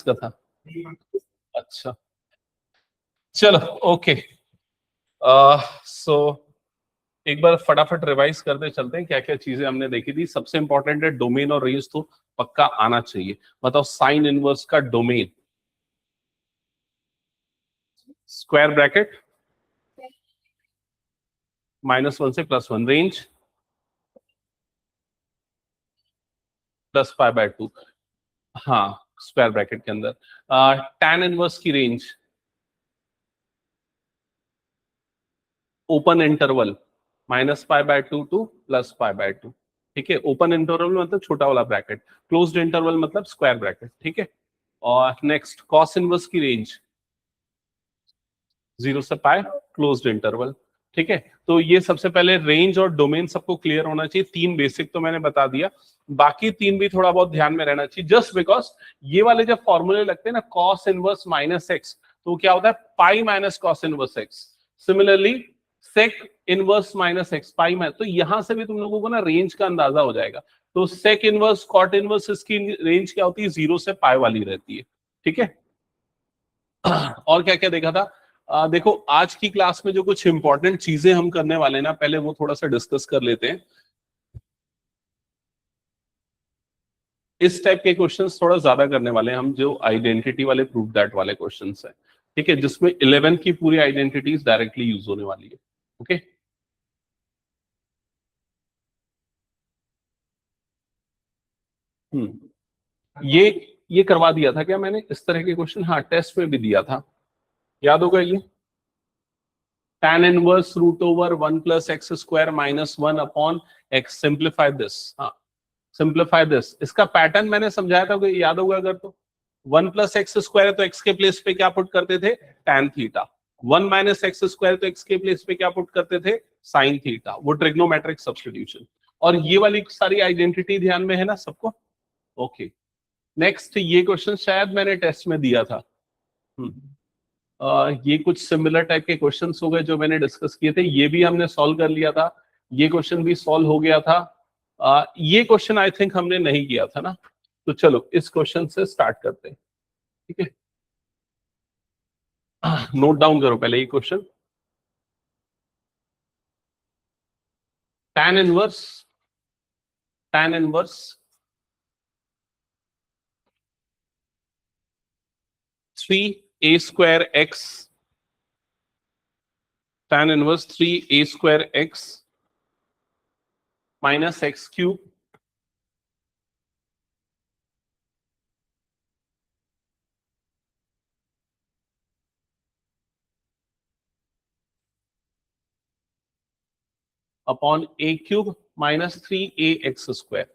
का था। अच्छा चलो ओके। सो एक बार फटाफट रिवाइज करते चलते हैं क्या क्या चीजें हमने देखी थी। सबसे इंपॉर्टेंट है डोमेन और रेंज तो पक्का आना चाहिए। बताओ साइन इनवर्स का डोमेन, स्क्वायर ब्रैकेट -1 से +1, रेंज +π/2, हाँ स्क्वायर ब्रैकेट के अंदर। टैन इनवर्स की रेंज ओपन इंटरवल -π/2 टू +π/2, ठीक है। ओपन इंटरवल मतलब छोटा वाला ब्रैकेट, क्लोज्ड इंटरवल मतलब स्क्वायर ब्रैकेट, ठीक है। और नेक्स्ट कॉस इनवर्स की रेंज 0 से पाई, क्लोज्ड इंटरवल, ठीक है। तो ये सबसे पहले रेंज और डोमेन सबको क्लियर होना चाहिए। तीन बेसिक तो मैंने बता दिया, बाकी तीन भी थोड़ा बहुत ध्यान में रहना चाहिए। जस्ट बिकॉज ये वाले जब फॉर्मूले लगते हैं ना, कॉस इनवर्स -x, तो क्या होता है pi minus cos inverse x। Similarly sec inverse -x pi में, तो यहां से भी तुम लोगों को ना रेंज का अंदाजा हो जाएगा। तो सेक इनवर्स कॉट इनवर्स इसकी रेंज क्या होती है, 0 से पाई वाली रहती है, ठीक है। और क्या क्या देखा था, देखो आज की क्लास में जो कुछ इंपॉर्टेंट चीजें हम करने वाले हैं ना, पहले वो थोड़ा सा डिस्कस कर लेते हैं। इस टाइप के क्वेश्चंस थोड़ा ज्यादा करने वाले हैं हम, जो आइडेंटिटी वाले प्रूफ दैट वाले क्वेश्चंस हैं, ठीक है, जिसमें 11 की पूरी आइडेंटिटीज डायरेक्टली यूज होने वाली है। ओके ये करवा दिया था क्या मैंने इस तरह के क्वेश्चन? हाँ टेस्ट में भी दिया था, याद होगा ये। tan inverse √1 + x² - 1 upon x, simplify this. हाँ सिंप्लीफाई दिस, इसका पैटर्न मैंने समझाया था, याद होगा अगर तो। 1 + x² है तो x के प्लेस पे क्या पुट करते थे, tan थीटा। 1 - x² तो x के प्लेस पे क्या पुट करते थे, sin थीटा, वो ट्रिग्नोमेट्रिक सब्स्टिट्यूशन। और ये वाली सारी आइडेंटिटी ध्यान में है ना सबको? ओके नेक्स्ट, ये क्वेश्चन शायद मैंने टेस्ट में दिया था। ये कुछ सिमिलर टाइप के क्वेश्चंस हो गए जो मैंने डिस्कस किए थे, ये भी हमने सॉल्व कर लिया था। ये क्वेश्चन भी सॉल्व हो गया था। ये क्वेश्चन आई थिंक हमने नहीं किया था ना, तो चलो इस क्वेश्चन से स्टार्ट करते हैं, ठीक है। नोट डाउन करो पहले ये question. tan inverse 3a² x, tan inverse 3a² x - x³ upon a³ - 3ax²।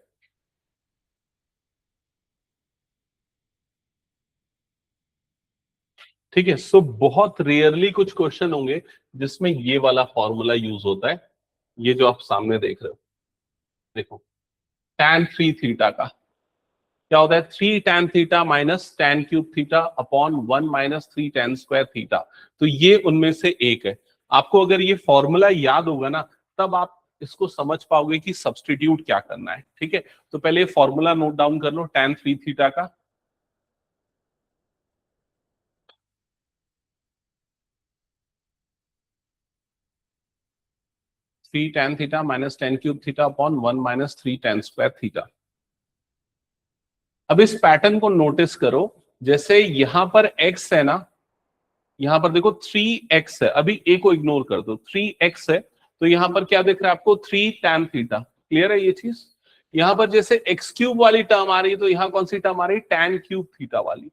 ठीक है। सो बहुत रेयरली कुछ क्वेश्चन होंगे जिसमें ये वाला फॉर्मूला यूज होता है, ये जो आप सामने देख रहे हो। देखो tan 3 थीटा का क्या होता है, 3 tan theta - tan³ theta upon 1 - 3 tan² theta. तो ये उनमें से एक है। आपको अगर ये फॉर्मूला याद होगा ना, तब आप इसको समझ पाओगे कि सब्सटीट्यूट क्या करना है, ठीक है। तो पहले फॉर्मूला नोट डाउन कर लो tan 3 थीटा का। 3 tan theta - tan³ theta upon 1 - 3 tan² theta. अब इस पैटर्न को नोटिस करो, जैसे यहां पर x है ना, यहां पर देखो 3x है, अभी a को इग्नोर कर दो, 3x है, तो यहां पर क्या दिख रहा है आपको, 3 tan थीटा। क्लियर है ये चीज? यहां पर जैसे x³ वाली टर्म आ रही है, तो यहां कौन सी टर्म आ रही है, tan³ थीटा वाली।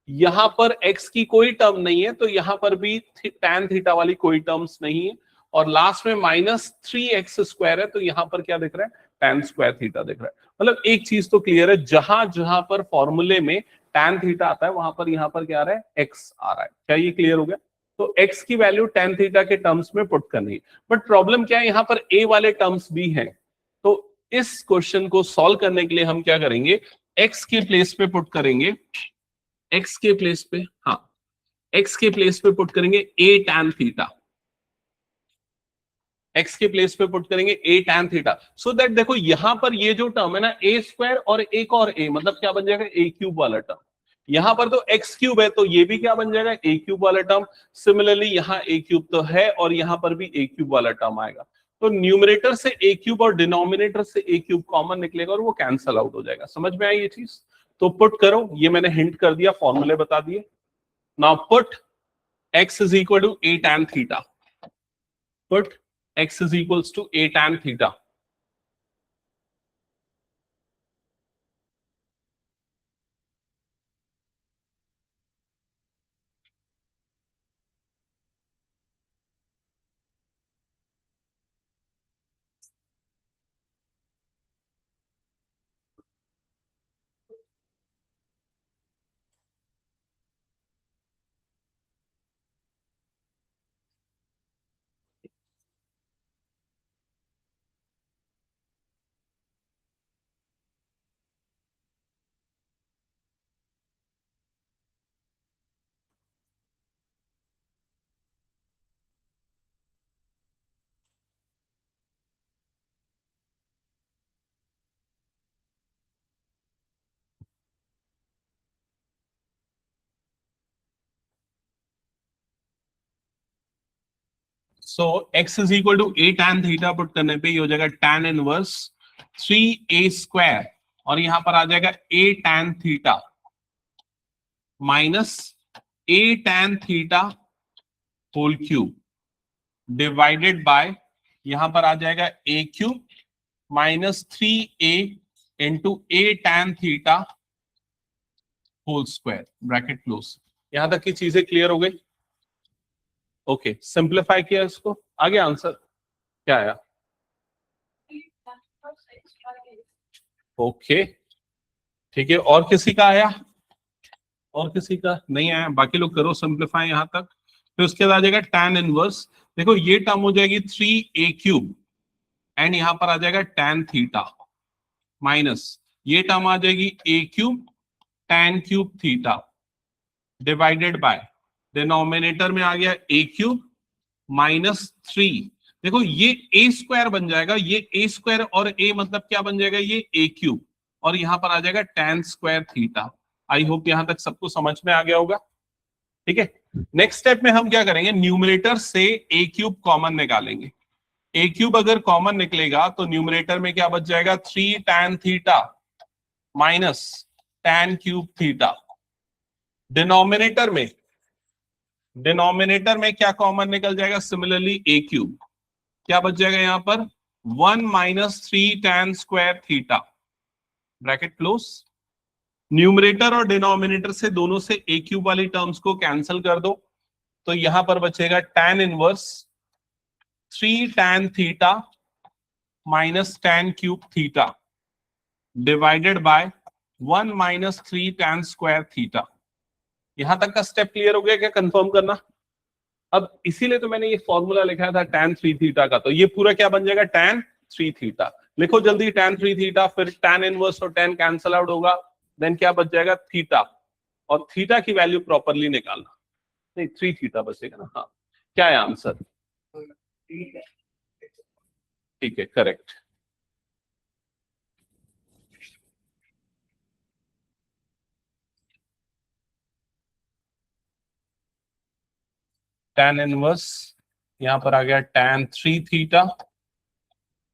यहां पर x की कोई टर्म नहीं है, तो यहां पर भी tan थीटा वाली कोई टर्म्स नहीं है। और लास्ट में -3x² है, तो यहां पर क्या दिख रहा है, tan² थीटा दिख रहा है। मतलब एक चीज तो क्लियर है, जहां जहां पर फॉर्मूले में tan थीटा आता है, वहां पर यहां पर क्या आ रहा है, x आ रहा है। क्या ये क्लियर हो गया? तो x की वैल्यू tan थीटा के टर्म्स में पुट करनी है। बट प्रॉब्लम क्या है, यहां पर a वाले टर्म्स भी हैं। तो इस क्वेश्चन को सॉल्व करने के लिए हम क्या करेंगे, x के प्लेस पे पुट करेंगे, x के प्लेस पे, हाँ x के प्लेस पे पुट करेंगे a tan थीटा। x के प्लेस पे पुट करेंगे a tan theta, so that देखो यहां पर ये जो टर्म है ना, a² और एक और a, मतलब क्या बन जाएगा, a³ वाला टर्म। यहां पर तो एक्स क्यूब है, तो ये भी क्या बन जाएगा, ए क्यूब वाला टर्म। सिमिलरली यहाँ ए क्यूब तो है और यहां पर भी ए क्यूब वाला टर्म आएगा। तो न्यूमरेटर से ए क्यूब और डिनोमिनेटर से ए क्यूब कॉमन निकलेगा और वो कैंसल आउट हो जाएगा। समझ में आई ये चीज? तो पुट करो, ये मैंने हिंट कर दिया, फॉर्मूले बता दिए। Now put x is equal to a tan theta. Put x is equals to a tan theta. So x is equal to a tan theta put करने पे ये हो जाएगा tan इनवर्स 3a स्क्वायर और यहां पर आ जाएगा a tan theta minus a tan theta whole cube divided by यहां पर आ जाएगा a cube minus 3a into a tan theta whole square bracket close. यहां तक की चीजें क्लियर हो गई? ओके, सिंप्लीफाई किया इसको, आगे आंसर क्या आया? ओके ठीक है, और किसी का आया? और किसी का नहीं आया? बाकी लोग करो सिंप्लीफाई यहां तक। फिर उसके बाद आ जाएगा tan इनवर्स, देखो ये टर्म हो जाएगी 3a क्यूब एंड यहां पर आ जाएगा tan थीटा माइनस ये टर्म आ जाएगी a cube tan cube theta divided by denominator में आ गया a क्यूब माइनस 3। देखो ये a स्क्वायर बन जाएगा, ये a स्क्वायर और a मतलब क्या बन जाएगा, ये a क्यूब और यहां पर आ जाएगा tan square theta. I hope यहां तक सबको समझ में आ गया होगा। ठीक है, नेक्स्ट स्टेप में हम क्या करेंगे, न्यूमरेटर से a क्यूब कॉमन निकालेंगे। a क्यूब अगर कॉमन निकलेगा तो न्यूमरेटर में क्या बच जाएगा, 3 tan theta minus tan cube theta. Denominator में क्या कॉमन निकल जाएगा, सिमिलरली a क्यूब क्या बच जाएगा यहां पर, 1 minus 3 tan square theta bracket close. Numerator और डिनोमिनेटर से दोनों से a क्यूब वाली टर्म्स को कैंसिल कर दो तो यहां पर बचेगा tan inverse 3 tan theta minus tan cube theta divided by 1 minus 3 tan square theta. यहां तक का स्टेप क्लियर हो गया क्या, कंफर्म करना? अब इसीलिए तो मैंने ये फॉर्मूला लिखा था tan 3 थीटा का, तो ये पूरा क्या बन जाएगा, tan 3 थीटा। लिखो जल्दी tan 3 थीटा, फिर tan इनवर्स और tan कैंसल आउट होगा, देन क्या बच जाएगा, थीटा, और थीटा की वैल्यू प्रॉपरली निकालना। नहीं 3 थीटा बचेगा ना, हाँ। क्या है आंसर? ठीक है, करेक्ट। tan इनवर्स यहां पर आ गया tan 3 theta,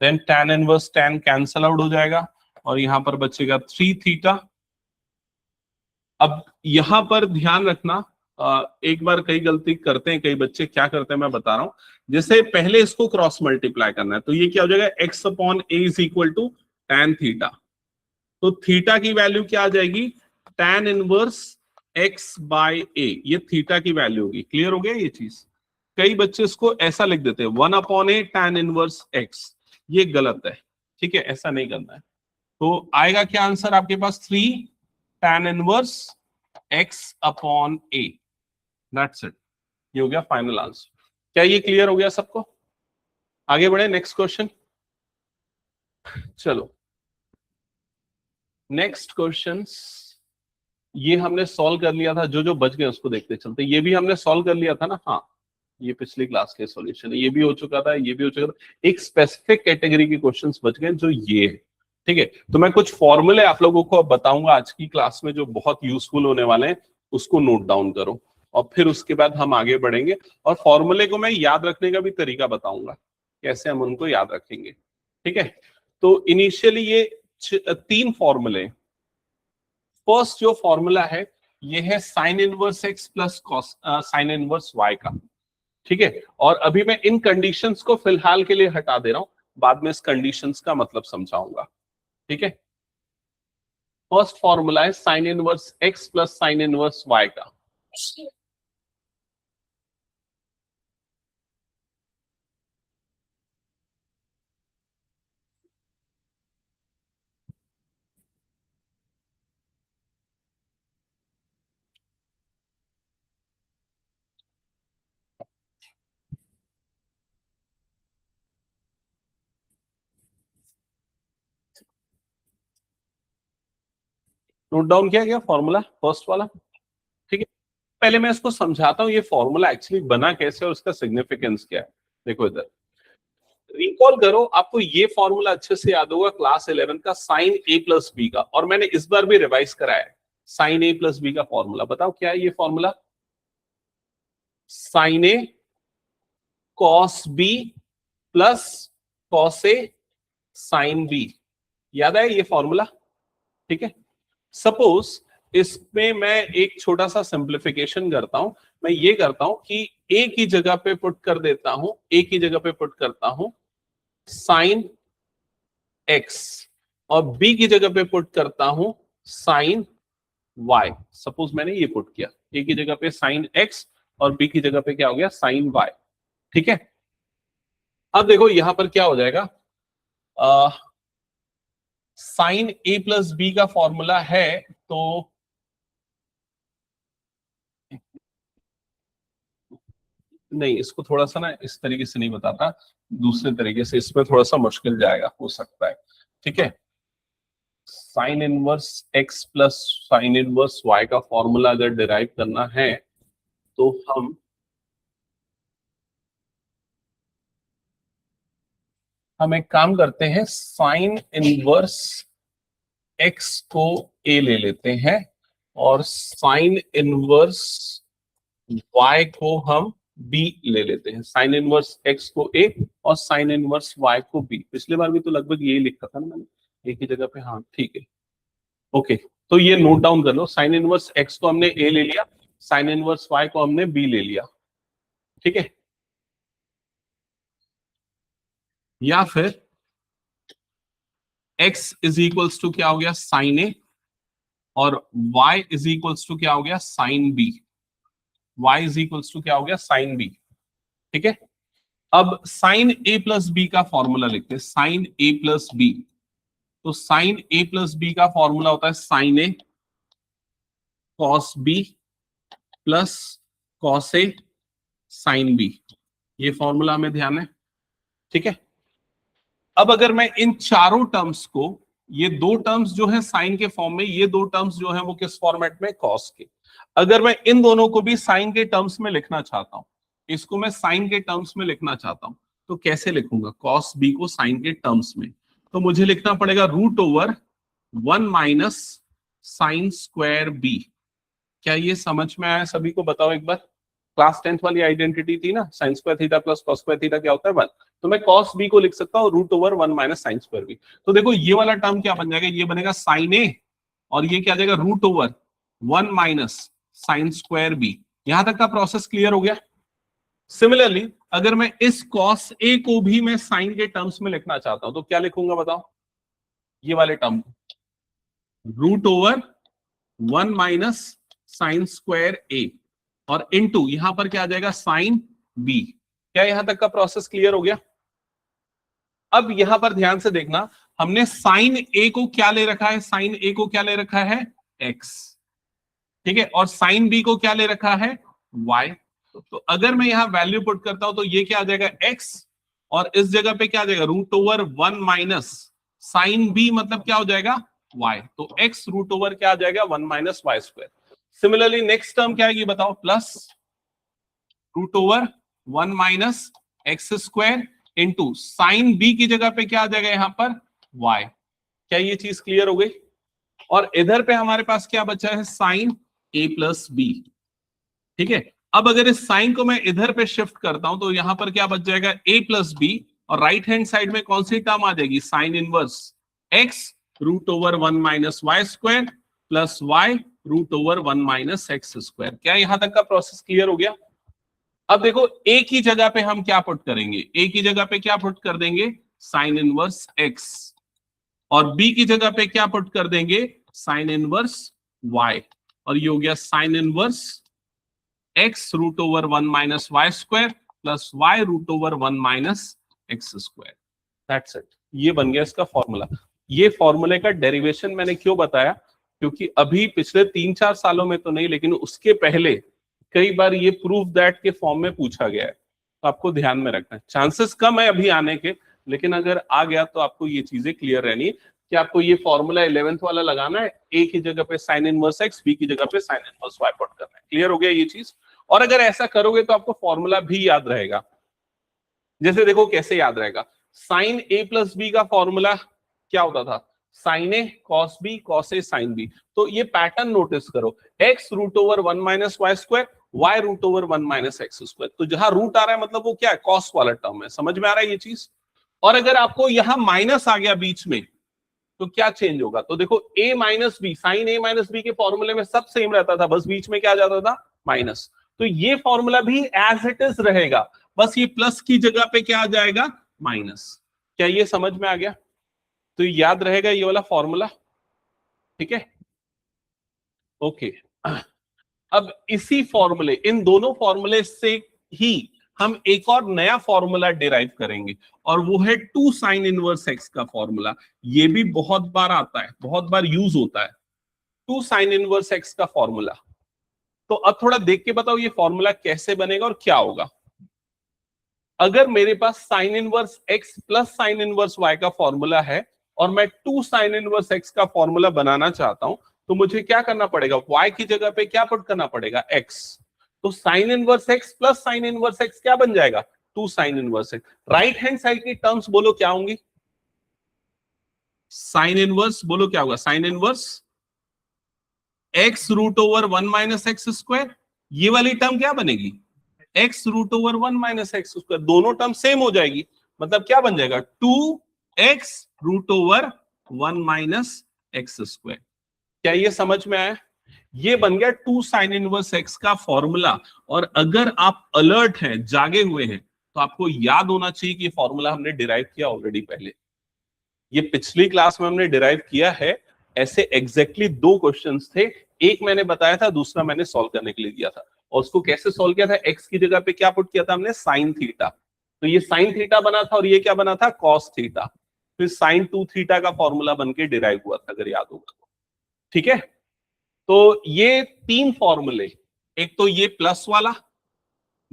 then tan inverse tan cancel out हो जाएगा और यहां पर बचेगा 3 थीटा। अब यहां पर ध्यान रखना, एक बार कई गलती करते हैं कई बच्चे, क्या करते हैं मैं बता रहा हूं। जैसे पहले इसको क्रॉस मल्टीप्लाई करना है तो ये क्या हो जाएगा, x upon a is equal to tan theta. तो थीटा की वैल्यू क्या आ जाएगी, tan inverse x by a, ये थीटा की वैल्यू होगी। क्लियर हो गया ये चीज? कई बच्चे इसको ऐसा लिख देते हैं 1 upon a tan inverse x, ये गलत है। ठीक है, ऐसा नहीं करना है। तो आएगा क्या आंसर आपके पास, 3 tan inverse x upon a, that's it. ये हो गया फाइनल आंसर। क्या ये क्लियर हो गया सबको? आगे बढ़े नेक्स्ट क्वेश्चन। चलो नेक्स्ट क्वेश्चंस, ये हमने सॉल्व कर लिया था, जो जो बच गए उसको देखते चलते। ये भी हमने सॉल्व कर लिया था ना, हाँ ये पिछली क्लास के सॉल्यूशन है, ये भी हो चुका था, ये भी हो चुका था। एक स्पेसिफिक कैटेगरी के क्वेश्चंस बच गए जो ये है। ठीक है, तो मैं कुछ फॉर्मूले आप लोगों को अब बताऊंगा आज की क्लास में जो बहुत यूजफुल होने वाले हैं, उसको नोट डाउन करो और फिर उसके बाद हम आगे बढ़ेंगे और फॉर्मूले को मैं याद रखने का भी तरीका बताऊंगा कैसे हम उनको याद रखेंगे। ठीक है, तो इनिशियली ये 3 फॉर्मूले। फर्स्ट जो फॉर्मूला है ये है sine inverse x plus sine inverse Y का। ठीक है, और अभी मैं इन कंडीशंस को फिलहाल के लिए हटा दे रहा हूं, बाद में इस कंडीशंस का मतलब समझाऊंगा। ठीक है, फर्स्ट फॉर्मूला है sine inverse x plus sine inverse Y का। नोट डाउन किया गया फॉर्मूला फर्स्ट वाला। ठीक है, पहले मैं इसको समझाता हूं ये फॉर्मूला एक्चुअली बना कैसे और उसका सिग्निफिकेंस क्या है। देखो इधर रिकॉल करो, आपको ये फॉर्मूला अच्छे से याद होगा क्लास 11 का साइन ए प्लस बी का, और मैंने इस बार भी रिवाइज कराया है। साइन ए प्लस बी का फॉर्मूला बताओ क्या है ये formula. Sign a cos b plus cos a sine B, याद है ये फॉर्मूला। ठीक है, सपोज इसमें मैं एक छोटा सा सिंप्लीफिकेशन करता हूं, मैं ये करता हूं कि ए की जगह पे पुट कर देता हूं, ए की जगह पे पुट करता हूं साइन एक्स और बी की जगह पे पुट करता हूं साइन वाई। सपोज मैंने ये पुट किया, ए की जगह पे साइन एक्स और बी की जगह पे क्या हो गया साइन वाई। ठीक है, अब देखो यहां पर क्या हो जाएगा, साइन ए प्लस बी का फॉर्मूला है तो नहीं, इसको थोड़ा सा ना इस तरीके से नहीं बताता, दूसरे तरीके से, इसमें थोड़ा सा मुश्किल जाएगा, हो सकता है। ठीक है, sine inverse x plus sine inverse Y का फॉर्मूला अगर डिराइव करना है तो हम एक काम करते हैं, साइन इनवर्स एक्स को ए ले लेते हैं और साइन इनवर्स वाई को हम बी ले लेते हैं। साइन इनवर्स एक्स को ए और साइन इनवर्स वाई को बी। पिछले बार भी तो लगभग यही लिखा था ना मैंने, एक ही जगह पे। हाँ ठीक है, ओके, तो ये नोट डाउन कर लो, साइन इनवर्स एक्स को हमने ए ले लिया, साइन इनवर्स वाई को हमने बी ले लिया। ठीक है, या फिर x इज इक्वल्स टू क्या हो गया साइन ए और y इज इक्वल्स टू क्या हो गया sine b. y is equals to क्या हो गया साइन बी। ठीक है, अब साइन ए प्लस बी का फॉर्मूला लिखते हैं, साइन ए प्लस बी। तो साइन ए प्लस बी का फॉर्मूला होता है sine a cos b plus cos a sine b. ये फॉर्मूला हमें ध्यान है। ठीक है, अब अगर मैं इन चारों टर्म्स को, ये दो टर्म्स जो है साइन के फॉर्म में, ये दो टर्म्स जो है वो किस फॉर्मेट में कॉस के, अगर मैं इन दोनों को भी साइन के टर्म्स में लिखना चाहता हूं, इसको मैं साइन के टर्म्स में लिखना चाहता हूं, तो कैसे लिखूंगा कॉस बी को साइन के टर्म्स में, तो मुझे लिखना पड़ेगा root over 1 minus sine square b. क्या ये समझ में आया सभी को, बताओ एक बार। क्लास 10th वाली आइडेंटिटी थी ना, sine square theta plus cos square theta क्या होता है 1, तो मैं कॉस बी को लिख सकता हूँ root over 1 minus sine square b. तो देखो ये वाला टर्म क्या बन जाएगा, ये बनेगा साइन ए और ये क्या आ जाएगा root over 1 minus sine square b. यहां तक का प्रोसेस क्लियर हो गया। सिमिलरली अगर मैं इस कॉस ए को भी मैं साइन के टर्म्स में लिखना चाहता हूं तो क्या लिखूंगा बताओ, ये वाले term root over 1 minus sine square A और इनटू यहां पर क्या आ जाएगा साइन बी। क्या यहां तक का प्रोसेस क्लियर हो गया। अब यहां पर ध्यान से देखना, हमने साइन ए को क्या ले रखा है, साइन ए को क्या ले रखा है एक्स। ठीक है, और साइन बी को क्या ले रखा है वाई। तो अगर मैं यहां वैल्यू पुट करता हूं तो ये क्या आ जाएगा एक्स और इस जगह पे क्या आ जाएगा root over 1 minus sine b, मतलब क्या हो जाएगा वाई। तो एक्स रूट ओवर क्या आ जाएगा 1 minus y square. Similarly next term क्या है ये बताओ, plus root over 1 minus x square into sine b की जगह पे क्या आ जाएगा यहां पर y। क्या ये चीज क्लियर हो गई? और इधर पे हमारे पास क्या बचा है, साइन ए प्लस बी। ठीक है, अब अगर इस साइन को मैं इधर पे शिफ्ट करता हूं तो यहां पर क्या बच जाएगा, ए प्लस बी, और राइट हैंड साइड में कौन सी टर्म आ जाएगी, sine inverse x root over 1 - y² plus y root over 1 - x²। क्या यहां तक का प्रोसेस क्लियर हो गया? अब देखो, ए की जगह पे हम क्या पुट करेंगे, ए की जगह पे क्या पुट कर देंगे, साइन इनवर्स एक्स, और बी की जगह पे क्या पुट कर देंगे, साइन इनवर्स वाई, और ये हो गया sine inverse x root over 1 - y² plus y root over 1 - x²। That's it, ये बन गया इसका फॉर्मूला। ये फॉर्मूले का डेरिवेशन मैंने क्यों बताया, क्योंकि अभी पिछले 3-4 सालों में तो नहीं, लेकिन उसके पहले कई बार ये प्रूफ दैट के फॉर्म में पूछा गया है, तो आपको ध्यान में रखना है। चांसेस कम है अभी आने के, लेकिन अगर आ गया तो आपको ये चीजें क्लियर रहनी है कि आपको ये फॉर्मूला 11th वाला लगाना है, ए की जगह पे साइन इनवर्स एक्स, बी की जगह पे साइन इनवर्स वाई पुट करना है। क्लियर हो गया ये चीज? और अगर ऐसा करोगे तो आपको फॉर्मूला भी याद रहेगा। जैसे देखो कैसे याद रहेगा, साइन ए प्लस बी का फॉर्मूला क्या होता था, sine a cos b cos a sine b. तो ये पैटर्न नोटिस करो, x root over 1 - y², y root over 1 - x²। तो जहां रूट आ रहा है मतलब वो क्या है, कॉस वाला टर्म है। समझ में आ रहा है ये चीज? और अगर आपको यहां माइनस आ गया बीच में तो क्या चेंज होगा, तो देखो a minus b, sine a minus b के फॉर्मूले में सब सेम रहता था, बस बीच में क्या आ जाता था, माइनस। तो ये फॉर्मूला भी एज इट इज रहेगा, बस ये प्लस की जगह पे क्या आ जाएगा, माइनस। क्या ये समझ में आ गया? तो याद रहेगा ये वाला फॉर्मूला। ठीक है, ओके। अब इसी फॉर्मूले, इन दोनों फॉर्मूले से ही हम एक और नया फॉर्मूला डिराइव करेंगे, और वो है 2 साइन इनवर्स एक्स का फॉर्मूला। ये भी बहुत बार आता है, बहुत बार यूज होता है, 2 साइन इनवर्स एक्स का फॉर्मूला। तो अब थोड़ा देख के बताओ ये फॉर्मूला कैसे बनेगा और क्या होगा। अगर मेरे पास sine inverse x plus sine inverse Y का फॉर्मूला है, और मैं 2 साइन इनवर्स एक्स का फॉर्मूला बनाना चाहता हूं, तो मुझे क्या करना पड़ेगा, y की जगह पे क्या पुट करना पड़ेगा, x। तो sine inverse x plus sine inverse x क्या बन जाएगा, 2 sine inverse x. Right hand side की टर्म्स बोलो क्या होंगी, साइन इनवर्स बोलो क्या होगा, sine inverse x root over 1 - x²। ये वाली टर्म क्या बनेगी, एक्स रूट ओवर 1 - x²। दोनों टर्म सेम हो जाएगी, मतलब क्या बन जाएगा, 2x रूट ओवर 1 - x²। क्या ये समझ में आया? ये बन गया 2 साइन इनवर्स एक्स का फॉर्मूला। और अगर आप अलर्ट हैं, जागे हुए हैं, तो आपको याद होना चाहिए कि ये फॉर्मूला हमने डिराइव किया ऑलरेडी पहले, ये पिछली क्लास में हमने डिराइव किया है। ऐसे एग्जैक्टली 2 क्वेश्चंस थे, एक मैंने बताया था, दूसरा मैंने सॉल्व करने के लिए दिया था। और उसको कैसे सॉल्व किया था, एक्स की जगह पे क्या पुट किया था हमने, साइन थीटा। तो ये साइन थीटा बना था, और ये क्या बना था, कॉस थीटा। फिर साइन 2 थीटा का फॉर्मूला बन के डिराइव हुआ था, अगर याद होगा तो। ठीक है, तो ये 3 फॉर्मूले, एक तो ये प्लस वाला,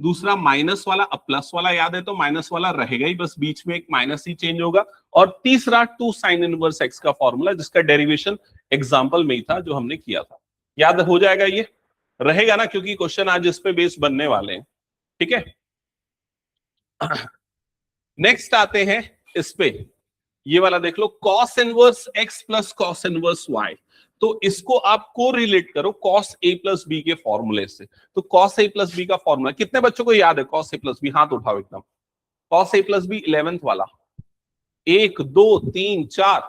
दूसरा माइनस वाला। अब प्लस वाला याद है तो माइनस वाला रहेगा ही, बस बीच में एक माइनस ही चेंज होगा। और तीसरा 2 साइन इनवर्स एक्स का फॉर्मूला, जिसका डेरिवेशन एग्जांपल में ही था जो हमने किया था। याद हो जाएगा, ये रहेगा ना, क्योंकि क्वेश्चन आज इस पे बेस बनने वाले हैं। ठीक है, नेक्स्ट आते हैं इस पे, ये वाला देख लो, cos inverse x plus cos inverse Y. तो इसको आप को रिलेट करो कॉस ए प्लस बी के फॉर्मूले से। तो कॉस ए प्लस बी का फॉर्मूला कितने बच्चों को याद है, कॉस ए प्लस बी, हाथ उठाओ एकदम। Cos A plus B 11th वाला, 1 2 3 4।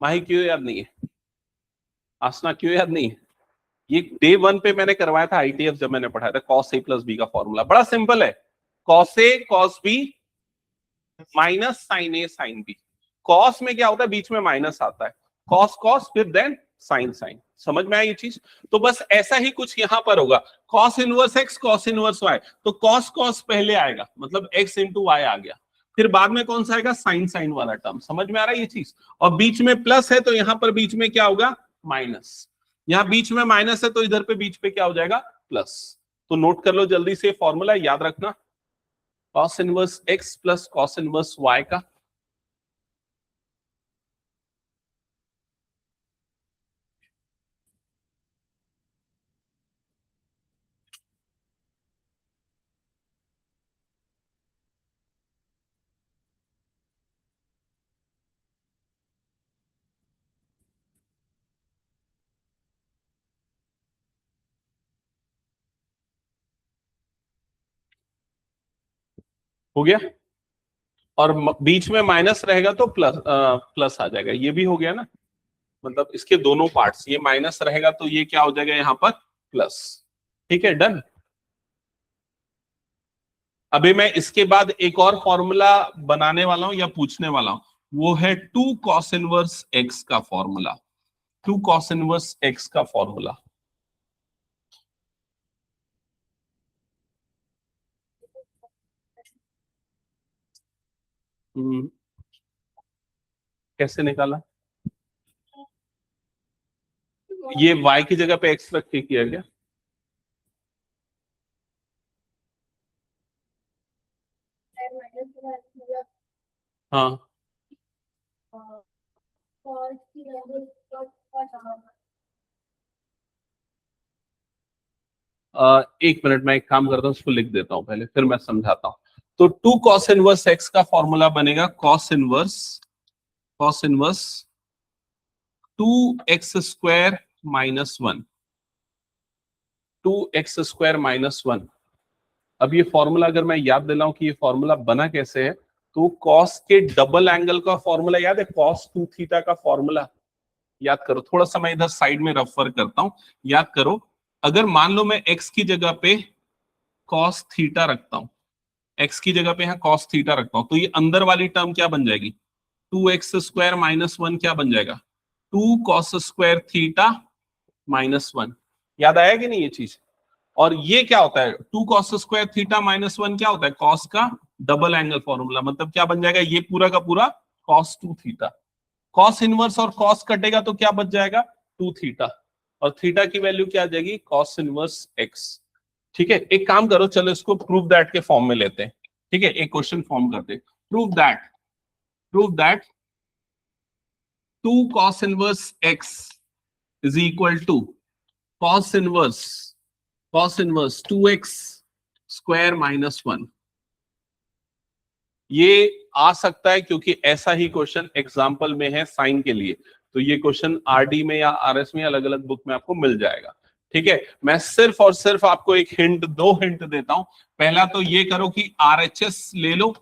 माही क्यों याद नहीं है, आसना क्यों याद नहीं है? ये डे 1 पे मैंने करवाया था आईटीएफ, जब मैंने पढ़ाया था कॉस ए प्लस बी का फॉर्मूला। बड़ा सिंपल है, cos A cos B minus sign A sine B. Cos में क्या होता है, बीच में माइनस आता है, कॉस कॉस फिर देन साइन साइन। समझ में आया ये चीज? तो बस ऐसा ही कुछ यहां पर होगा, cos inverse x cos inverse Y. तो कॉस कॉस पहले आएगा, मतलब एक्स इंटू वाई आ गया, फिर बाद में कौन सा आएगा, साइन साइन वाला टर्म। समझ में आ रहा है ये चीज? और बीच में प्लस है तो यहां पर बीच में क्या होगा, माइनस। यहां बीच में माइनस है तो इधर पे बीच पे क्या हो जाएगा, प्लस। तो नोट कर लो जल्दी से, फॉर्मूला याद रखना, cos inverse x plus cos inverse Y का। हो गया, और बीच में माइनस रहेगा तो प्लस प्लस आ जाएगा, ये भी हो गया ना, मतलब इसके दोनों पार्ट्स, ये माइनस रहेगा तो ये क्या हो जाएगा यहाँ पर प्लस। ठीक है, डन। अभी मैं इसके बाद एक और फॉर्मूला बनाने वाला हूं या पूछने वाला हूं, वो है 2 cos इनवर्स x का फॉर्मूला। 2 cos इनवर्स x का फॉर्मूला। कैसे निकाला? ये y की जगह पे x रख के किया गया। हाँ, एक मिनट, मैं एक काम करता हूँ, उसको लिख देता हूं पहले, फिर मैं समझाता हूं। तो 2 cos इनवर्स x का फॉर्मूला बनेगा cos inverse 2x square minus 1, 2x square minus 1। अब ये फॉर्मूला अगर मैं याद दिलाऊं कि ये फॉर्मूला बना कैसे है, तो cos के डबल एंगल का फॉर्मूला याद है, cos 2 थीटा का फॉर्मूला याद करो। थोड़ा सा मैं इधर साइड में रेफर करता हूं, याद करो। अगर मान लो मैं x की जगह पे cos थीटा रखता हूं, x की जगह पे यहाँ cos थीटा रखता हूं, तो ये अंदर वाली टर्म क्या बन जाएगी, 2x स्क्वायर माइनस 1 क्या बन जाएगा, 2 cos स्क्वायर थीटा माइनस 1। याद आया कि नहीं ये चीज? और ये क्या होता है, 2 cos स्क्वायर थीटा माइनस 1 क्या होता है, cos का डबल एंगल फॉर्मूला, मतलब क्या बन जाएगा, ये पूरा का पूरा cos 2 थीटा। cos इनवर्स और cos कटेगा तो क्या बच जाएगा, 2 थीटा, और थीटा की वैल्यू क्या आ जाएगी, cos इनवर्स x। ठीक है, एक काम करो, चलो इसको प्रूव दैट के फॉर्म में लेते हैं। ठीक है, एक क्वेश्चन फॉर्म करते हैं, prove that 2 cos inverse x is equal to cos inverse 2x square minus 1। ये आ सकता है क्योंकि ऐसा ही क्वेश्चन एग्जाम्पल में है साइन के लिए, तो ये क्वेश्चन आरडी में या आरएस में अलग अलग बुक में आपको मिल जाएगा। ठीक है, मैं सिर्फ और सिर्फ आपको एक हिंट, 2 हिंट देता हूं। पहला तो ये करो कि आरएचएस ले लो,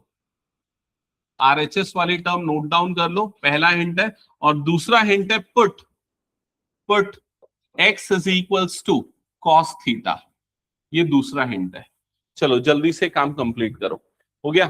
आरएचएस वाली टर्म नोट डाउन कर लो, पहला हिंट है। और दूसरा हिंट है put x is equals to cos theta, ये दूसरा हिंट है। चलो जल्दी से काम कंप्लीट करो, हो गया?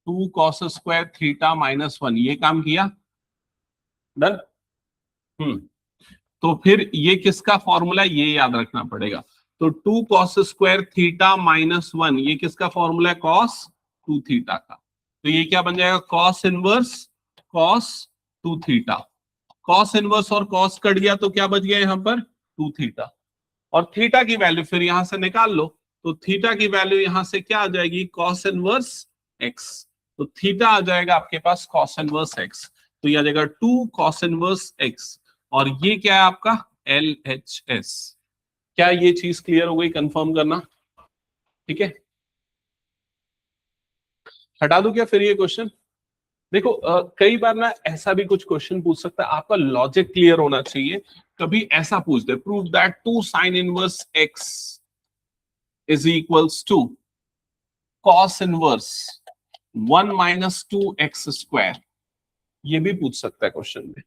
Two cos square theta minus 1, ये काम किया, डन। हम्म, तो फिर ये किसका फॉर्मूला, ये याद रखना पड़ेगा। तो 2 कॉस स्क्वायर थीटा माइनस 1, ये किसका फॉर्मूला है, कॉस 2 थीटा का। तो ये क्या बन जाएगा, cos inverse cos 2 theta. Cos inverse और कॉस कट गया तो क्या बच गया यहाँ पर, 2 थीटा। और थीटा की वैल्यू फिर यहां से निकाल लो, तो थीटा की वैल्यू यहां से क्या आ जाएगी, कॉस इनवर्स एक्स। तो थीटा आ जाएगा आपके पास कॉस इनवर्स एक्स, तो ये आ जाएगा 2 कॉस इनवर्स एक्स। और ये क्या है आपका LHS। क्या ये चीज क्लियर हो गई, कंफर्म करना। ठीक है, हटा दो क्या फिर ये क्वेश्चन? देखो कई बार ना ऐसा भी कुछ क्वेश्चन पूछ सकता है, आपका लॉजिक क्लियर होना चाहिए। कभी ऐसा पूछ दे, prove that 2 sine inverse X is equals to cos inverse 1 minus 2x square, ये भी पूछ सकता है क्वेश्चन में।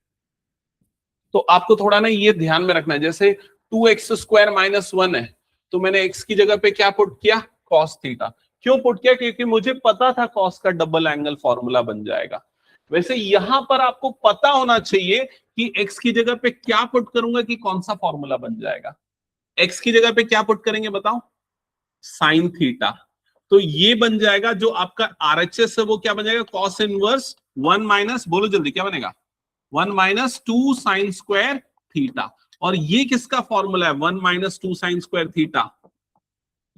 तो आपको थोड़ा ना ये ध्यान में रखना है, जैसे 2x स्क्वायर माइनस 1 है, तो मैंने x की जगह पे क्या पुट किया, cos थीटा। क्यों पुट किया, क्योंकि मुझे पता था cos का डबल एंगल फॉर्मूला बन जाएगा। वैसे यहां पर आपको पता होना चाहिए कि x की जगह पे क्या पुट करूंगा कि कौन सा फॉर्मूला बन जाएगा। x की जगह पे क्या पुट करेंगे बताओ, साइन थीटा। तो ये बन जाएगा जो आपका आरएचएस है, वो क्या बन जाएगा, कॉस इनवर्स 1 माइनस, बोलो जल्दी क्या बनेगा, 1 माइनस 2 साइन स्क्वायर थीटा। और ये किसका फॉर्मूला है, 1 माइनस 2 साइन स्क्वायर थीटा,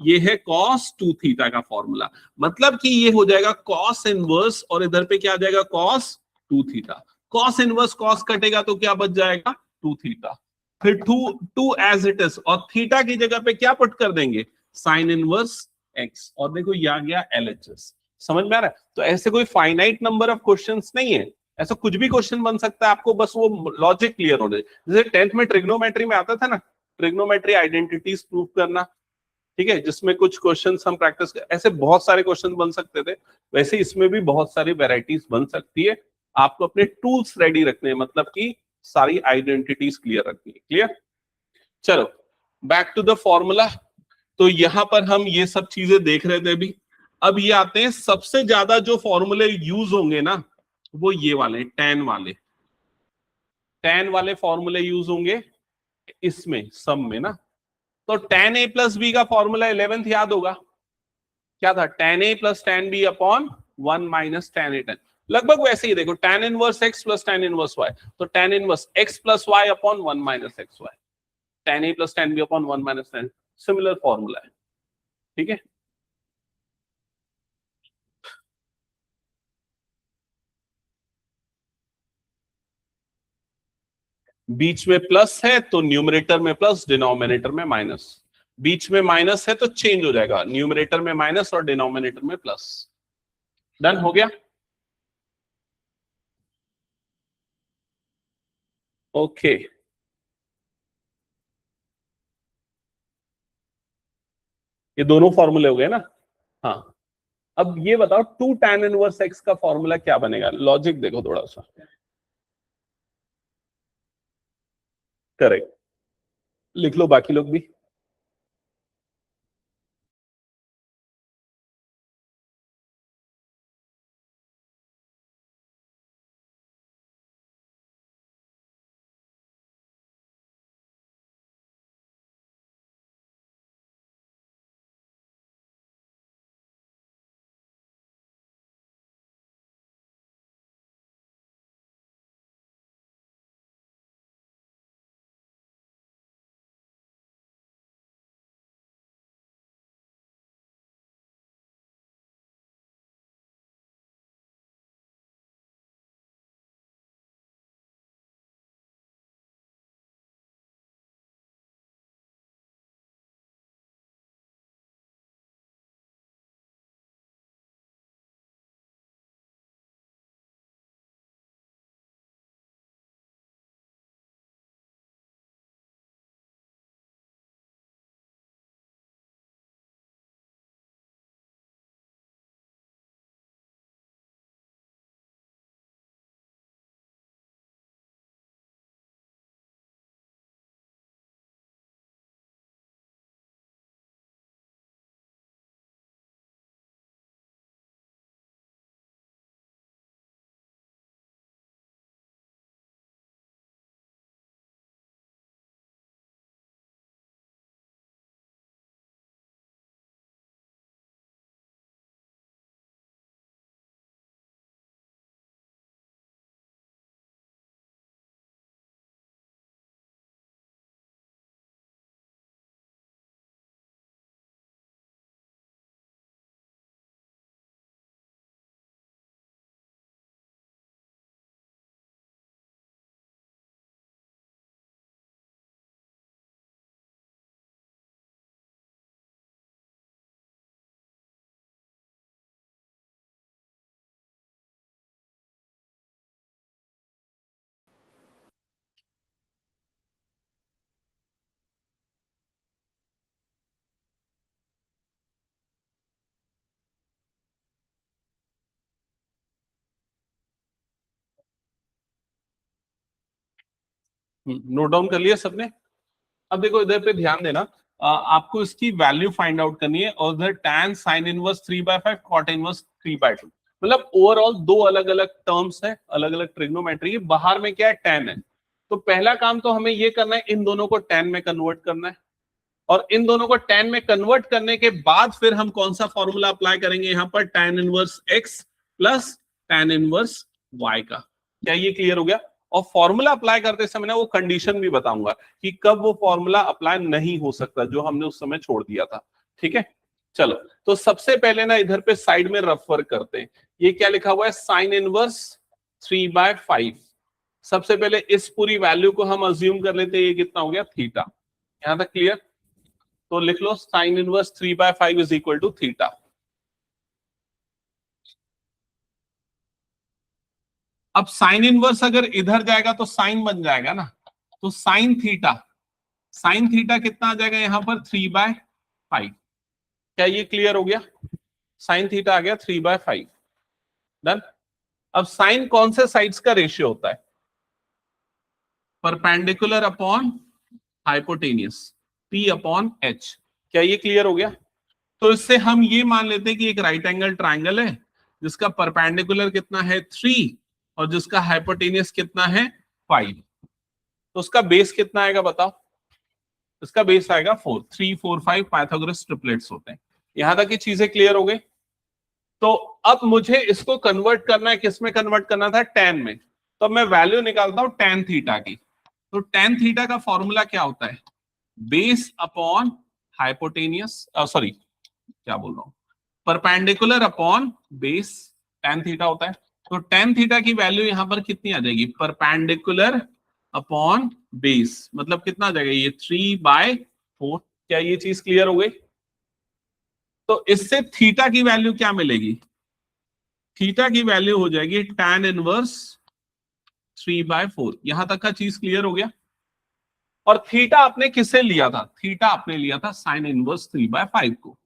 ये है cos 2 थीटा का फॉर्मूला, मतलब कि ये हो जाएगा cos इनवर्स और इधर पे क्या आ जाएगा cos 2 theta. cos inverse cos कटेगा तो क्या बच जाएगा 2 थीटा, फिर 2 एज इट इज और थीटा की जगह पे क्या पुट कर देंगे sin इनवर्स x और देखो ये आ गया LHS। समझ में आ रहा है? तो ऐसे कोई फाइनाइट नंबर ऑफ क्वेश्चंस नहीं है, ऐसा कुछ भी क्वेश्चन बन सकता है, आपको बस वो लॉजिक क्लियर होने। जैसे 10th में ट्रिग्नोमेट्री में आता था ना, ट्रिग्नोमेट्री आइडेंटिटीज प्रूव करना, ठीक है, जिसमें कुछ क्वेश्चंस हम प्रैक्टिस ऐसे बहुत सारे क्वेश्चन बन सकते थे, वैसे इसमें भी बहुत सारी वेराइटीज बन सकती है। आपको अपने टूल्स रेडी रखने हैं, मतलब कि सारी आइडेंटिटीज क्लियर रखनी है। क्लियर? चलो बैक टू द फॉर्मूला। तो यहां पर हम ये सब चीजें देख रहे थे अभी। अब ये आते हैं सबसे ज्यादा जो फॉर्मूले यूज होंगे ना, वो ये वाले tan वाले, tan वाले फॉर्मूले यूज होंगे इसमें सम में ना। तो tan a प्लस बी का फॉर्मूला 11th याद होगा, क्या था? tan a plus tan b upon 1 minus tan a tan। लगभग वैसे ही देखो, tan inverse x plus tan inverse y, तो tan inverse x plus y upon 1 minus x y, tan a plus tan b upon 1 minus tan, similar formula है। ठीक है, बीच में plus है तो न्यूमरेटर में प्लस, डिनोमिनेटर में माइनस। बीच में माइनस है तो चेंज हो जाएगा, न्यूमरेटर में माइनस और डिनोमिनेटर में प्लस। डन हो गया? ओके, ये दोनों फॉर्मूले हो गए ना। हाँ, अब ये बताओ 2 tan इनवर्स x का फॉर्मूला क्या बनेगा? लॉजिक देखो थोड़ा सा। करेक्ट, लिख लो बाकी लोग भी। नोट डाउन कर लिया सबने? अब देखो इधर पे ध्यान देना, आपको इसकी वैल्यू फाइंड आउट करनी है और उधर tan sin inverse 3/5 cot inverse 3/2, मतलब ओवरऑल दो अलग अलग टर्म्स है, अलग अलग ट्रिग्नोमेट्री है। बाहर में क्या है? tan है। तो पहला काम तो हमें ये करना है, इन दोनों को tan में कन्वर्ट करना है, और इन दोनों को tan में कन्वर्ट करने के बाद फिर हम कौन सा फॉर्मूला अप्लाई करेंगे यहाँ पर? tan inverse x plus tan inverse y का। क्या ये क्लियर हो गया? और फॉर्मूला अप्लाई करते समय ना वो कंडीशन भी बताऊंगा कि कब वो फॉर्मूला अप्लाई नहीं हो सकता जो हमने उस समय छोड़ दिया था। ठीक है, चलो तो सबसे पहले ना इधर पे साइड में रफ वर्क करते हैं। ये क्या लिखा हुआ है, साइन इनवर्स 3/5। सबसे पहले इस पूरी वैल्यू को हम अज्यूम कर लेते हैं, ये कितना हो गया थीटा। यहां तक क्लियर? तो लिख लो sine inverse 3/5 is equal to theta. अब साइन इनवर्स अगर इधर जाएगा तो साइन बन जाएगा ना, तो साइन थीटा, साइन थीटा कितना आ जाएगा यहां पर 3/5। क्या ये क्लियर हो गया? साइन थीटा आ गया 3/5। डन। अब साइन कौन से साइड्स का रेशियो होता है? Perpendicular upon hypotenuse, P upon H। क्या ये क्लियर हो गया? तो इससे हम ये मान लेते हैं कि एक राइट एंगल ट्राइंगल है जिसका परपेंडिकुलर कितना है 3 और जिसका हाइपोटेनियस कितना है 5। तो उसका बेस कितना आएगा बताओ? इसका बेस आएगा 4। 3 4 5 पाइथागोरस ट्रिपलेट्स होते हैं। यहां तक की चीजें क्लियर हो गई। तो अब मुझे इसको कन्वर्ट करना है, किस में कन्वर्ट करना था? tan में। तो मैं वैल्यू निकालता हूं tan थीटा की। तो tan थीटा का फॉर्मूला क्या होता है? बेस अपॉन हाइपोटेनियस, सॉरी क्या बोल रहा हूं, perpendicular upon base, tan theta होता है। तो tan थीटा की वैल्यू यहां पर कितनी आ जाएगी? परपेंडिकुलर अपॉन बेस, मतलब कितना आ जाएगा ये 3/4। क्या ये चीज क्लियर हो गई? तो इससे थीटा की वैल्यू क्या मिलेगी? थीटा की वैल्यू हो जाएगी tan इनवर्स 3/4। यहां तक का चीज क्लियर हो गया? और थीटा आपने किससे लिया था? थीटा आपने लिया था साइन इनवर्स 3/5 को।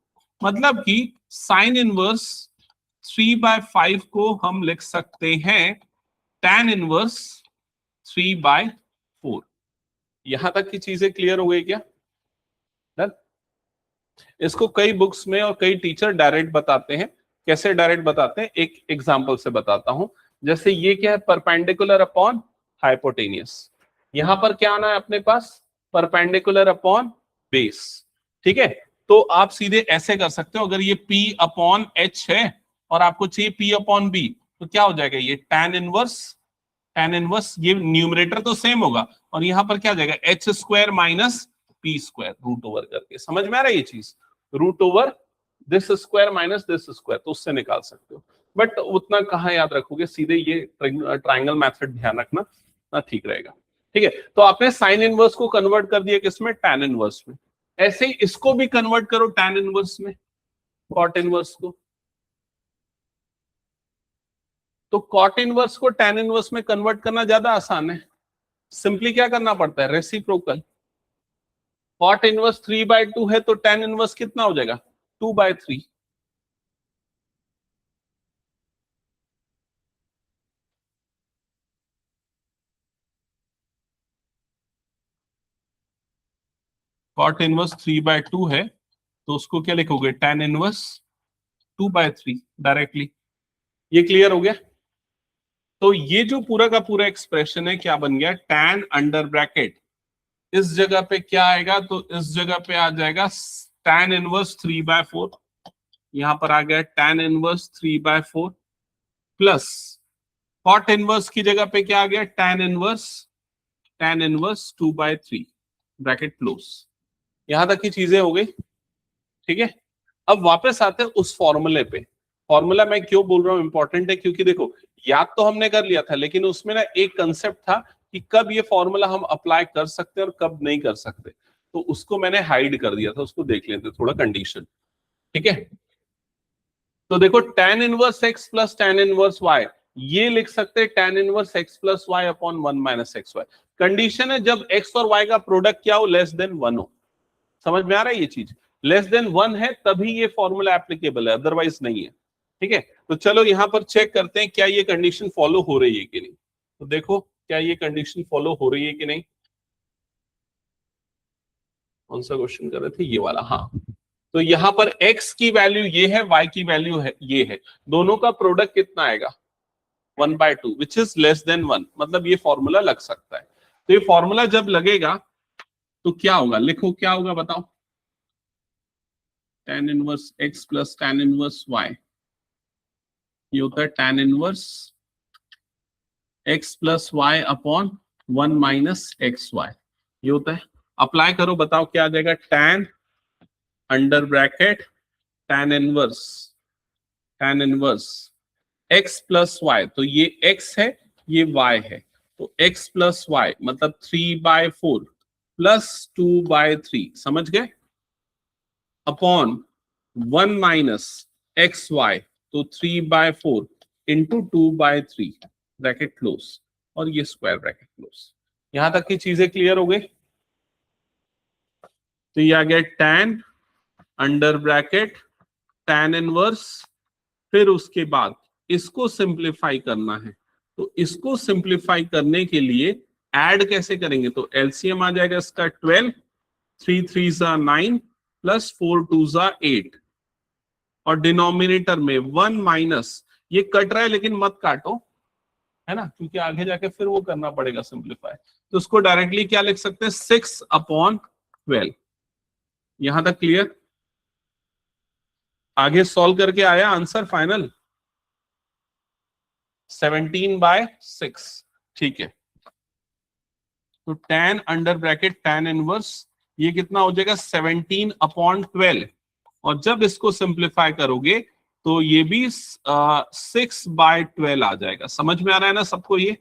मतलब कि साइन इनवर्स 3/5 को हम लिख सकते हैं tan इनवर्स 3/4। यहां तक की चीजें क्लियर हो गई क्या? डन। इसको कई बुक्स में और कई टीचर डायरेक्ट बताते हैं। कैसे डायरेक्ट बताते हैं? एक एग्जांपल से बताता हूं। जैसे ये क्या है? Perpendicular upon hypotenuse. यहां पर क्या आना है अपने पास? Perpendicular upon base. ठीक है, तो आप सीधे ऐसे कर सकते हो। अगर ये P अपॉन H है और आपको चाहिए P अपॉन B, तो क्या हो जाएगा? ये tan इनवर्स, ये न्यूमरेटर तो सेम होगा और यहां पर क्या हो जाएगा? H² minus P² root over करके। समझ में आ रहा है ये चीज? Root over this square minus this square, तो उससे निकाल सकते हो। बट उतना कहाँ याद रखोगे, सीधे ये ट्राइंगल मेथड ध्यान रखना ना, ठीक रहेगा। ठीक है, तो आपने साइन इनवर्स को कन्वर्ट कर दिया किसमें? टैन इनवर्स में। ऐसे ही इसको भी कन्वर्ट करो टैन इनवर्स में, कॉट इनवर्स को। तो कॉट इनवर्स को टैन इनवर्स में कन्वर्ट करना ज्यादा आसान है। सिंपली क्या करना पड़ता है? रेसिप्रोकल। कॉट इनवर्स 3/2 है तो टैन इनवर्स कितना हो जाएगा? 2/3। कॉट इनवर्स 3/2 है तो उसको क्या लिखोगे? Tan inverse 2/3 directly. ये क्लियर हो गया? तो ये जो पूरा का पूरा एक्सप्रेशन है क्या बन गया? टैन अंडर ब्रैकेट, इस जगह पे क्या आएगा? तो इस जगह पे आ जाएगा टैन इनवर्स 3/4। यहां पर आ गया tan inverse 3/4 plus cot inverse की जगह पे क्या आ गया? Tan inverse 2/3 bracket close. यहां तक की चीजें हो गई। ठीक है, अब वापस आते हैं उस फॉर्मूले पे। फॉर्मूला मैं क्यों बोल रहा हूं इंपॉर्टेंट है? क्योंकि देखो याद तो हमने कर लिया था, लेकिन उसमें ना एक कंसेप्ट था कि कब ये फॉर्मूला हम अप्लाई कर सकते हैं और कब नहीं कर सकते। तो उसको मैंने हाइड कर दिया था, उसको देख लेते थोड़ा कंडीशन। ठीक है, तो देखो tan inverse x plus tan inverse y, ये लिख सकते हैं tan inverse x plus y upon 1 minus x y. Condition है जब x और y का प्रोडक्ट क्या हो? लेस देन 1 हो। समझ में आ रहा है ये चीज? लेस देन 1 है तभी ये फॉर्मूला एप्लीकेबल है, अदरवाइज नहीं है। ठीक है, तो चलो यहां पर चेक करते हैं क्या ये कंडीशन फॉलो हो रही है कि नहीं। तो देखो क्या ये कंडीशन फॉलो हो रही है कि नहीं। कौन सा क्वेश्चन कर रहे थे? ये वाला, हाँ। तो यहां पर x की वैल्यू ये है, y की वैल्यू है ये है, दोनों का प्रोडक्ट कितना आएगा? 1/2 विच इज लेस देन 1, मतलब ये फॉर्मूला लग सकता है। तो ये फॉर्मूला जब लगेगा तो क्या होगा? लिखो क्या होगा बताओ? tan inverse x plus tan inverse y, ये होता है tan inverse x plus y upon 1 minus x y, ये होता है। अप्लाई करो, बताओ क्या आ जाएगा? tan under bracket tan inverse x plus y, तो ये x है ये y है, तो x प्लस वाई मतलब 3/4 प्लस 2/3, समझ गए, अपॉन 1 माइनस एक्स वाई, तो 3/4 इंटू 2/3 ब्रैकेट क्लोज, और ये स्क्वायर ब्रैकेट क्लोज। यहां तक की चीजें क्लियर हो गई। तो ये आ गया tan under bracket tan inverse, फिर उसके बाद इसको सिंप्लीफाई करना है, तो इसको सिंप्लीफाई करने के लिए ऐड कैसे करेंगे, तो एलसीएम आ जाएगा इसका 12, 3 3 9 प्लस 4 2 8, और डिनोमिनेटर में 1 माइनस, ये कट रहा है लेकिन मत काटो, है ना, क्योंकि आगे जाके फिर वो करना पड़ेगा सिंप्लीफाई। तो उसको डायरेक्टली क्या लिख सकते हैं, 6/12। यहां तक क्लियर, आगे सॉल्व करके आया आंसर फाइनल 17/6, ठीक है। तो tan under bracket tan inverse ये कितना हो जाएगा 17/12, और जब इसको सिंप्लीफाई करोगे तो ये भी 6/12 आ जाएगा। समझ में आ रहा है ना सबको ये,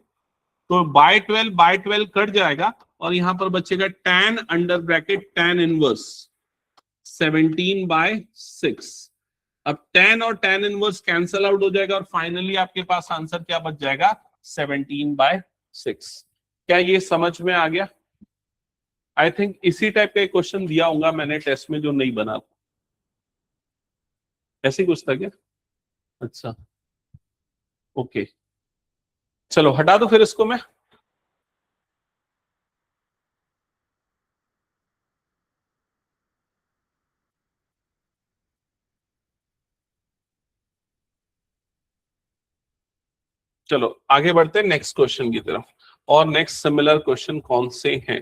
तो बाय 12 कट जाएगा और यहां पर बचेगा tan under bracket tan inverse 17/6। अब tan और tan इनवर्स कैंसल आउट हो जाएगा और फाइनली आपके पास आंसर क्या बच जाएगा 17/6। क्या ये समझ में आ गया? आई थिंक इसी टाइप का एक क्वेश्चन दिया होगा मैंने टेस्ट में जो नहीं बना, ऐसे कुछ था क्या? अच्छा ओके, चलो हटा दो फिर इसको मैं। चलो आगे बढ़ते हैं नेक्स्ट क्वेश्चन की तरफ। और नेक्स्ट सिमिलर क्वेश्चन कौन से हैं?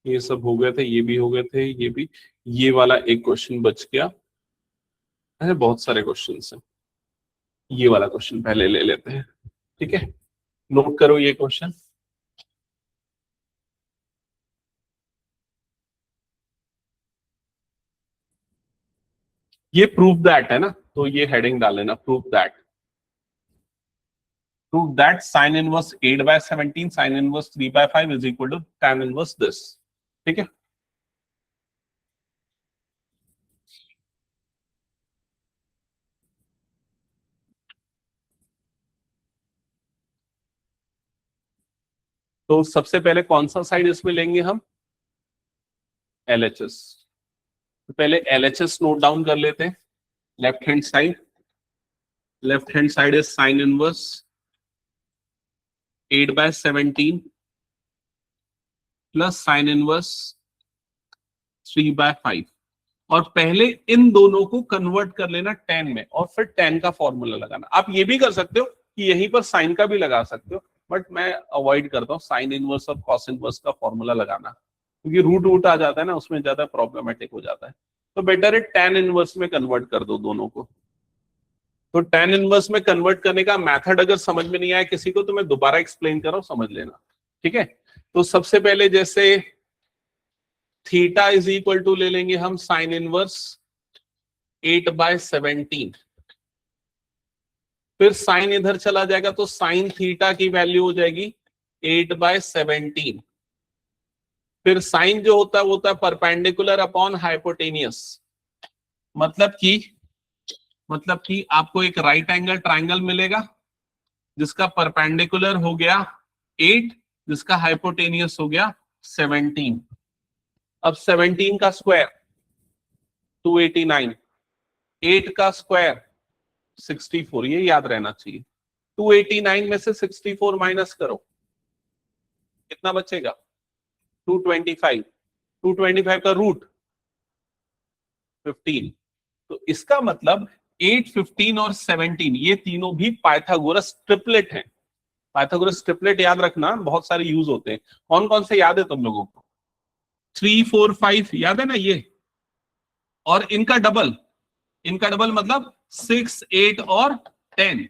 ये सब हो गए थे, ये भी हो गए थे, ये भी, ये वाला एक क्वेश्चन बच गया। अरे बहुत सारे क्वेश्चन हैं, ये वाला क्वेश्चन पहले ले लेते हैं, ठीक है। नोट करो ये क्वेश्चन, ये प्रूफ दैट है ना, तो ये हेडिंग डाल लेना, proof that sine inverse 8/17 sine inverse 3/5 is equal to tan inverse this, ठीक है। तो सबसे पहले कौन सा साइड इसमें लेंगे हम, LHS। तो पहले LHS नोट डाउन कर लेते हैं। Left hand side is sine inverse 8/17 plus sine inverse 3/5, और पहले इन दोनों को कन्वर्ट कर लेना tan में, और फिर tan का फॉर्मूला लगाना। आप ये भी कर सकते हो कि यहीं पर साइन का भी लगा सकते हो, बट मैं अवॉइड करता हूँ साइन इनवर्स और कॉस इनवर्स का फॉर्मूला लगाना, क्योंकि रूट रूट आ जाता है ना, उसमें ज्यादा प्रॉब्लमेटिक हो जाता है। तो बेटर है tan इनवर्स में कन्वर्ट कर दो दोनों को। तो tan इनवर्स में कन्वर्ट करने का मेथड अगर समझ में नहीं आया किसी को, तो मैं दोबारा एक्सप्लेन कर रहा हूं, समझ लेना, ठीक है। तो सबसे पहले जैसे थीटा इज इक्वल टू ले लेंगे हम साइन इनवर्स 8/17, फिर साइन इधर चला जाएगा तो साइन थीटा की वैल्यू हो जाएगी 8/17, फिर साइन जो होता है वो होता है परपेंडिकुलर अपॉन हाइपोटेनियस, मतलब कि आपको एक राइट एंगल ट्राइंगल मिलेगा जिसका परपेंडिकुलर हो गया 8, जिसका हाइपोटेनियस हो गया 17। अब 17 का स्क्वायर 289, 8 का स्क्वायर 64, ये याद रहना चाहिए। 289 में से 64 माइनस करो, कितना बचेगा 225, 225 का रूट 15। तो इसका मतलब 8, 15 और 17 ये तीनों भी पाइथागोरस ट्रिपलेट हैं। पाइथागोरस ट्रिपलेट याद रखना, बहुत सारे यूज होते हैं। कौन कौन से याद है तुम लोगों को? 3, 4, 5 याद है ना ये, और इनका डबल मतलब 6, 8 और 10,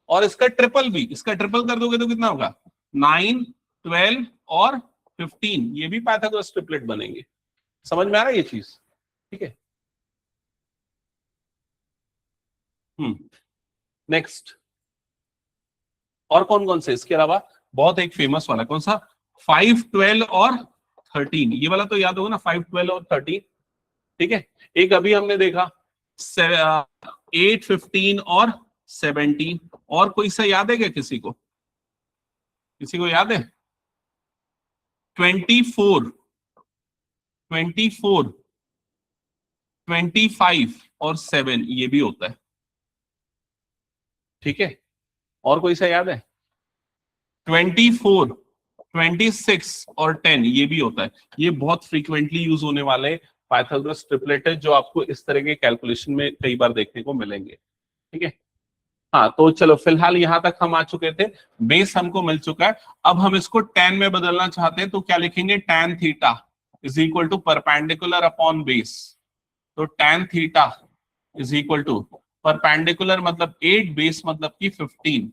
और इसका ट्रिपल भी, इसका ट्रिपल कर दोगे तो कितना होगा 9, 12 और 15, ये भी पाइथागोरस ट्रिपलेट बनेंगे। समझ में आ रहा है ये चीज? ठीक है। नेक्स्ट, और कौन कौन से इसके अलावा? बहुत एक फेमस वाला कौन सा, 5, 12 और 13, ये वाला तो याद होगा ना, 5, 12 और 13। ठीक है। एक अभी हमने देखा 8, 15 और 17, और कोई सा याद है क्या किसी को? किसी को याद है? 24, 24, 25 और 7, ये भी होता है। ठीक है। और कोई सा याद है? 24, 26 और 10, ये भी होता है। ये बहुत फ्रीक्वेंटली यूज होने वाले पाइथागोरस ट्रिपलेट है, जो आपको इस तरह के कैलकुलेशन में कई बार देखने को मिलेंगे। ठीक है। हाँ, तो चलो फिलहाल यहां तक हम आ चुके थे। बेस हमको मिल चुका है। अब हम इसको tan में बदलना चाहते हैं, तो क्या लिखेंगे? tan theta is equal to perpendicular upon base. तो tan theta is equal to perpendicular मतलब 8, बेस मतलब कि 15।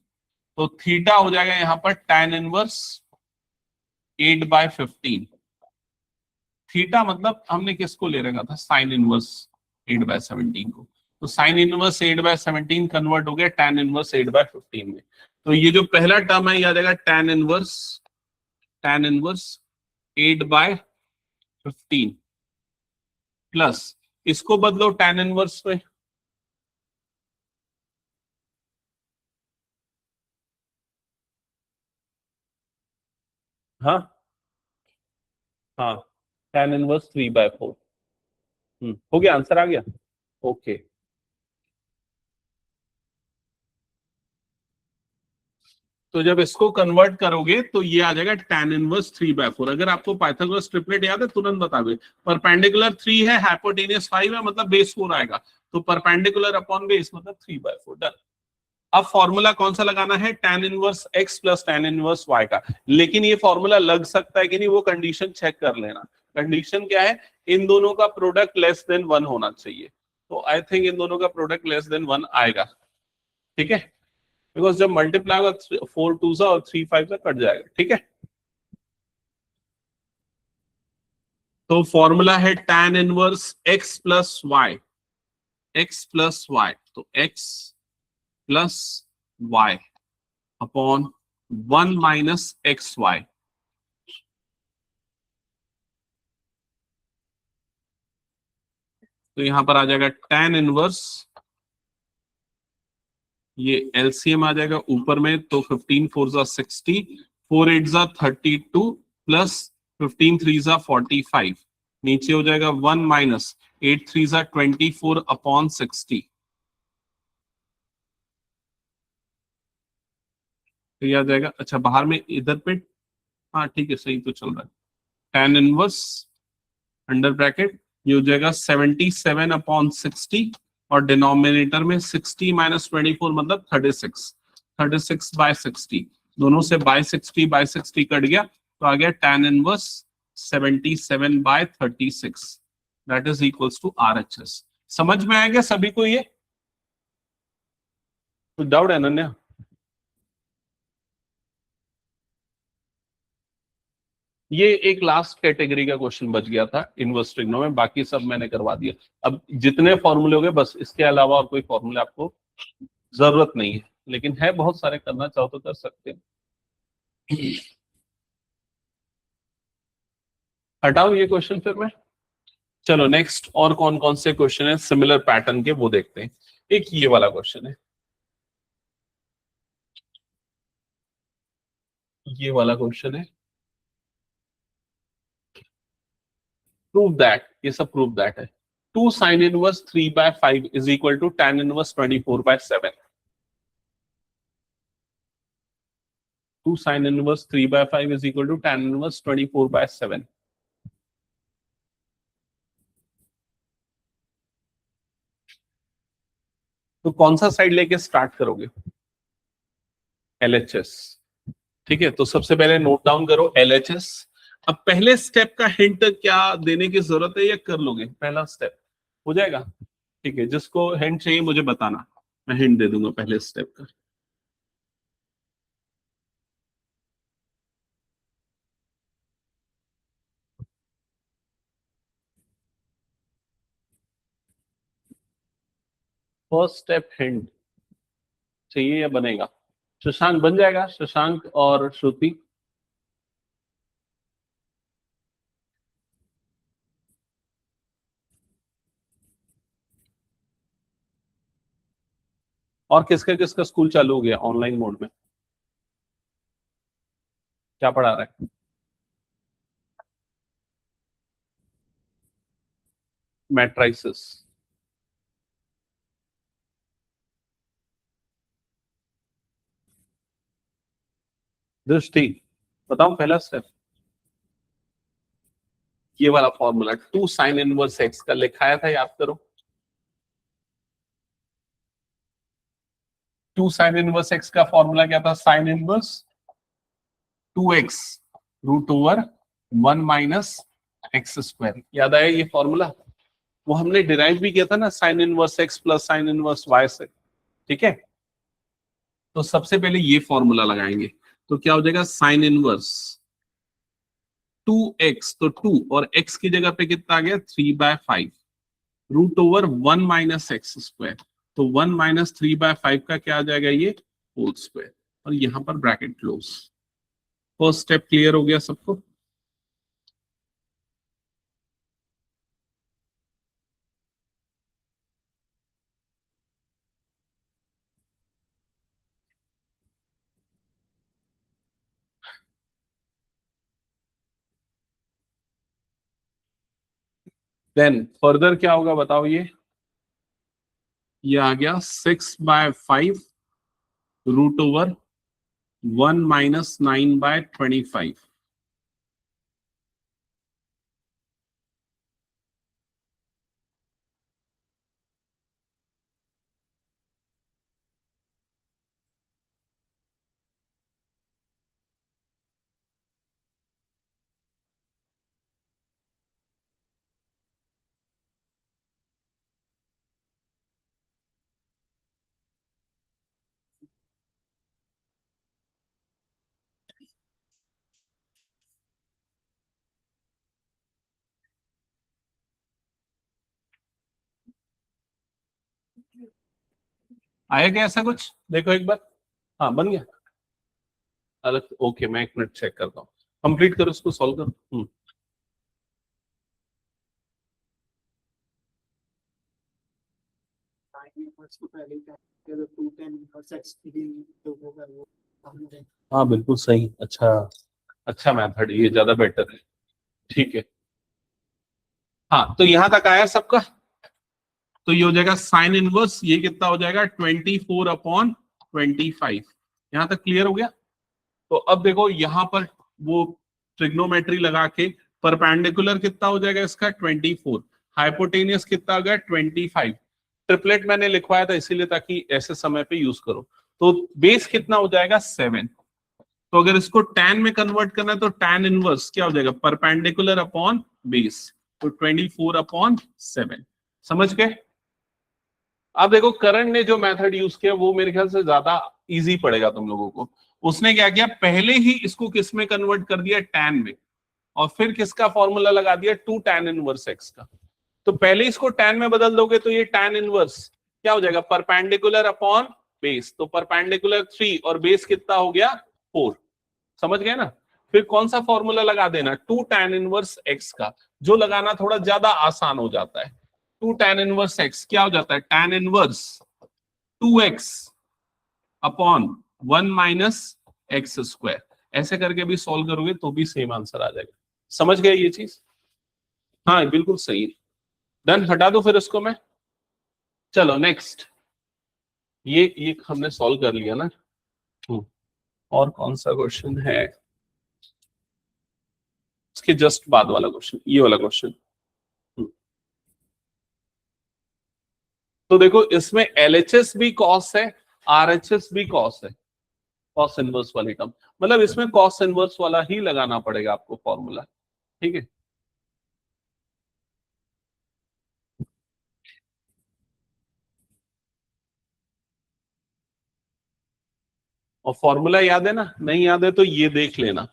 तो थीटा हो जाएगा यहां पर tan इनवर्स 8/15। थीटा मतलब हमने किसको ले रखा था? साइन इनवर्स 8/17 को। तो साइन इनवर्स 8/17 कन्वर्ट हो गया tan इनवर्स 8/15 में। तो ये जो पहला टर्म है, याद आएगा tan इनवर्स 8/15 प्लस, इसको बदलो tan इनवर्स में, हाँ हाँ, tan इनवर्स 3/4। हो गया, आंसर आ गया। ओके। तो जब इसको कन्वर्ट करोगे तो ये आ जाएगा tan इनवर्स 3/4। अगर आपको पाइथागोरस ट्रिपलेट याद है तुरंत बता दे। परपेंडिकुलर 3 है, हाइपोटेनियस 5 है, मतलब बेस 4 आएगा। तो परपेंडिकुलर अपॉन बेस मतलब 3/4। डन। अब फॉर्मूला कौन सा लगाना है? tan inverse x plus tan inverse y का। लेकिन ये फॉर्मूला लग सकता है कि नहीं, वो कंडीशन चेक कर लेना। कंडीशन क्या है? इन दोनों का प्रोडक्ट लेस देन 1 होना चाहिए। तो आई थिंक इन दोनों का प्रोडक्ट लेस देन 1 आएगा। ठीक है। बिकॉज जब मल्टीप्लाई होगा 4 2 सा और 3 5 सा कट जाएगा। ठीक है। तो फॉर्मूला है tan inverse x plus y, x plus y, तो x plus y upon 1 minus x y. तो यहां पर आ जाएगा tan इनवर्स, ये एलसीएम आ जाएगा ऊपर में, तो 15 4 जा 60, 4 8 जा 32 प्लस 15 3 जा 45। नीचे हो जाएगा 1 माइनस 8 3 जा 24 अपॉन 60। तो यह आ जाएगा, अच्छा बाहर में इधर पे, हाँ ठीक है, सही तो चल रहा है। tan इनवर्स अंडर ब्रैकेट, ये हो जाएगा 77 अपॉन 60, और डिनोमिनेटर में 60 - 24 मतलब 36, 36/60। दोनों से बाय 60 कट गया, तो आ गया tan inverse 77/36, that is equals to RHS। समझ में आएगा सभी को ये? कुछ डाउट है अनन्या? ये एक लास्ट कैटेगरी का क्वेश्चन बच गया था इनवर्स ट्रिग्नो में, बाकी सब मैंने करवा दिया। अब जितने फॉर्मूले हो गए बस, इसके अलावा और कोई फॉर्मूले आपको जरूरत नहीं है, लेकिन है बहुत सारे, करना चाहो तो कर सकते हैं। हटाओ ये क्वेश्चन फिर मैं। चलो नेक्स्ट, और कौन कौन से क्वेश्चन है सिमिलर पैटर्न के वो देखते हैं। एक ये वाला क्वेश्चन है, ये वाला क्वेश्चन है, प्रूव दैट, ये सब प्रूव दैट है। 2 sin inverse 3/5 is equal to tan inverse 24/7। 2 sin inverse 3/5 is equal to tan inverse 24/7। तो कौन सा साइड लेके स्टार्ट करोगे? LHS। ठीक है, तो सबसे पहले नोट डाउन करो LHS। अब पहले स्टेप का हिंट क्या देने की जरूरत है, या कर लोगे? पहला स्टेप हो जाएगा। ठीक है, जिसको हिंट चाहिए मुझे बताना, मैं हिंट दे दूंगा पहले स्टेप का। फर्स्ट स्टेप हिंट चाहिए या बनेगा? शशांक बन जाएगा, शशांक और श्रुति। और किसका किसका स्कूल चालू हो गया ऑनलाइन मोड में? क्या पढ़ा रहा है? मैट्राइसिस। दृष्टि, बताओ पहला स्टेप। ये वाला फॉर्मूला 2 साइन इनवर्स एक्स का लिखाया था, याद करो। 2 साइन इनवर्स एक्स का फॉर्मूला क्या था? Sine inverse 2x root over 1 minus x square. याद आया ये फॉर्मूला? वो हमने डिराइव भी किया था ना, sine inverse x plus sine inverse y से। ठीक है, तो सबसे पहले ये फॉर्मूला लगाएंगे, तो क्या हो जाएगा? साइन इनवर्स 2x, तो 2 और x की जगह पे कितना आ गया? 3/5 root over 1 minus x square. तो 1 माइनस 3/5 का क्या आ जाएगा? ये होल स्क्वायर, और यहां पर bracket close. First step clear हो गया सबको? देन फर्दर क्या होगा बताओ? ये आ गया 6/5 रूट ओवर 1 माइनस 9/25। आया क्या ऐसा कुछ? देखो एक बार। हाँ बन गया। अरे ओके, मैं एक मिनट चेक करता हूँ। कंप्लीट करो इसको, सॉल्व करो। हाँ बिल्कुल सही। अच्छा, अच्छा मेथड, ये ज्यादा बेटर है। ठीक है, हाँ तो यहां तक आया सबका। तो ये हो जाएगा साइन इनवर्स, ये कितना हो जाएगा? 24/25। यहां तक क्लियर हो गया? तो अब देखो यहां पर वो ट्रिग्नोमेट्री लगा के परपेंडिकुलर कितना हो जाएगा इसका? 24। हाइपोटेनियस कितना आ गया? 25। ट्रिपलेट मैंने लिखवाया था इसीलिए, ताकि ऐसे समय पे यूज करो। तो बेस कितना हो जाएगा? 7। तो अगर इसको tan में कन्वर्ट करना है तो tan इनवर्स क्या हो जाएगा? परपेंडिकुलर अपॉन बेस, तो 24/7। समझ गए? अब देखो करण ने जो मेथड यूज किया वो मेरे ख्याल से ज्यादा इजी पड़ेगा तुम लोगों को। उसने क्या किया? पहले ही इसको किस में कन्वर्ट कर दिया? tan में, और फिर किसका फॉर्मूला लगा दिया? 2 tan इनवर्स x का। तो पहले इसको tan में बदल दोगे तो ये tan इनवर्स क्या हो जाएगा? परपेंडिकुलर अपॉन बेस, तो परपेंडिकुलर 3 और बेस कितना हो गया? 4। समझ गए ना? फिर कौन सा फॉर्मूला लगा देना? 2 tan इनवर्स x का, जो लगाना थोड़ा ज्यादा आसान हो जाता है। 2 tan इनवर्स x क्या हो जाता है? tan inverse 2x upon 1 minus x square. ऐसे करके भी सॉल्व करोगे तो भी सेम आंसर आ जाएगा। समझ गए ये चीज? हाँ बिल्कुल सही। डन, हटा दो फिर उसको मैं। चलो नेक्स्ट। ये हमने सॉल्व कर लिया ना। और कौन सा क्वेश्चन है? इसके जस्ट बाद वाला क्वेश्चन, ये वाला क्वेश्चन। तो देखो इसमें एलएचएस भी कॉस है, आरएचएस भी कॉस है, कॉस इनवर्स वाली टर्म। मतलब इसमें कॉस इनवर्स वाला ही लगाना पड़ेगा आपको फॉर्मूला। ठीक है, और फॉर्मूला याद है ना? नहीं याद है तो ये देख लेना,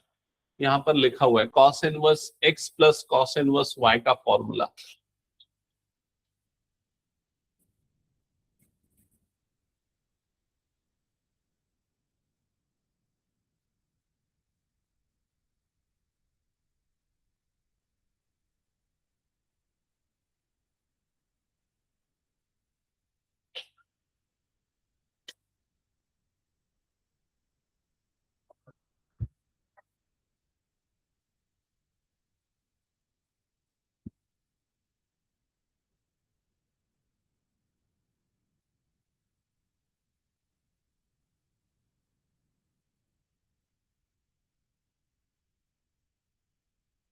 यहां पर लिखा हुआ है cos inverse x plus cos inverse Y का फॉर्मूला।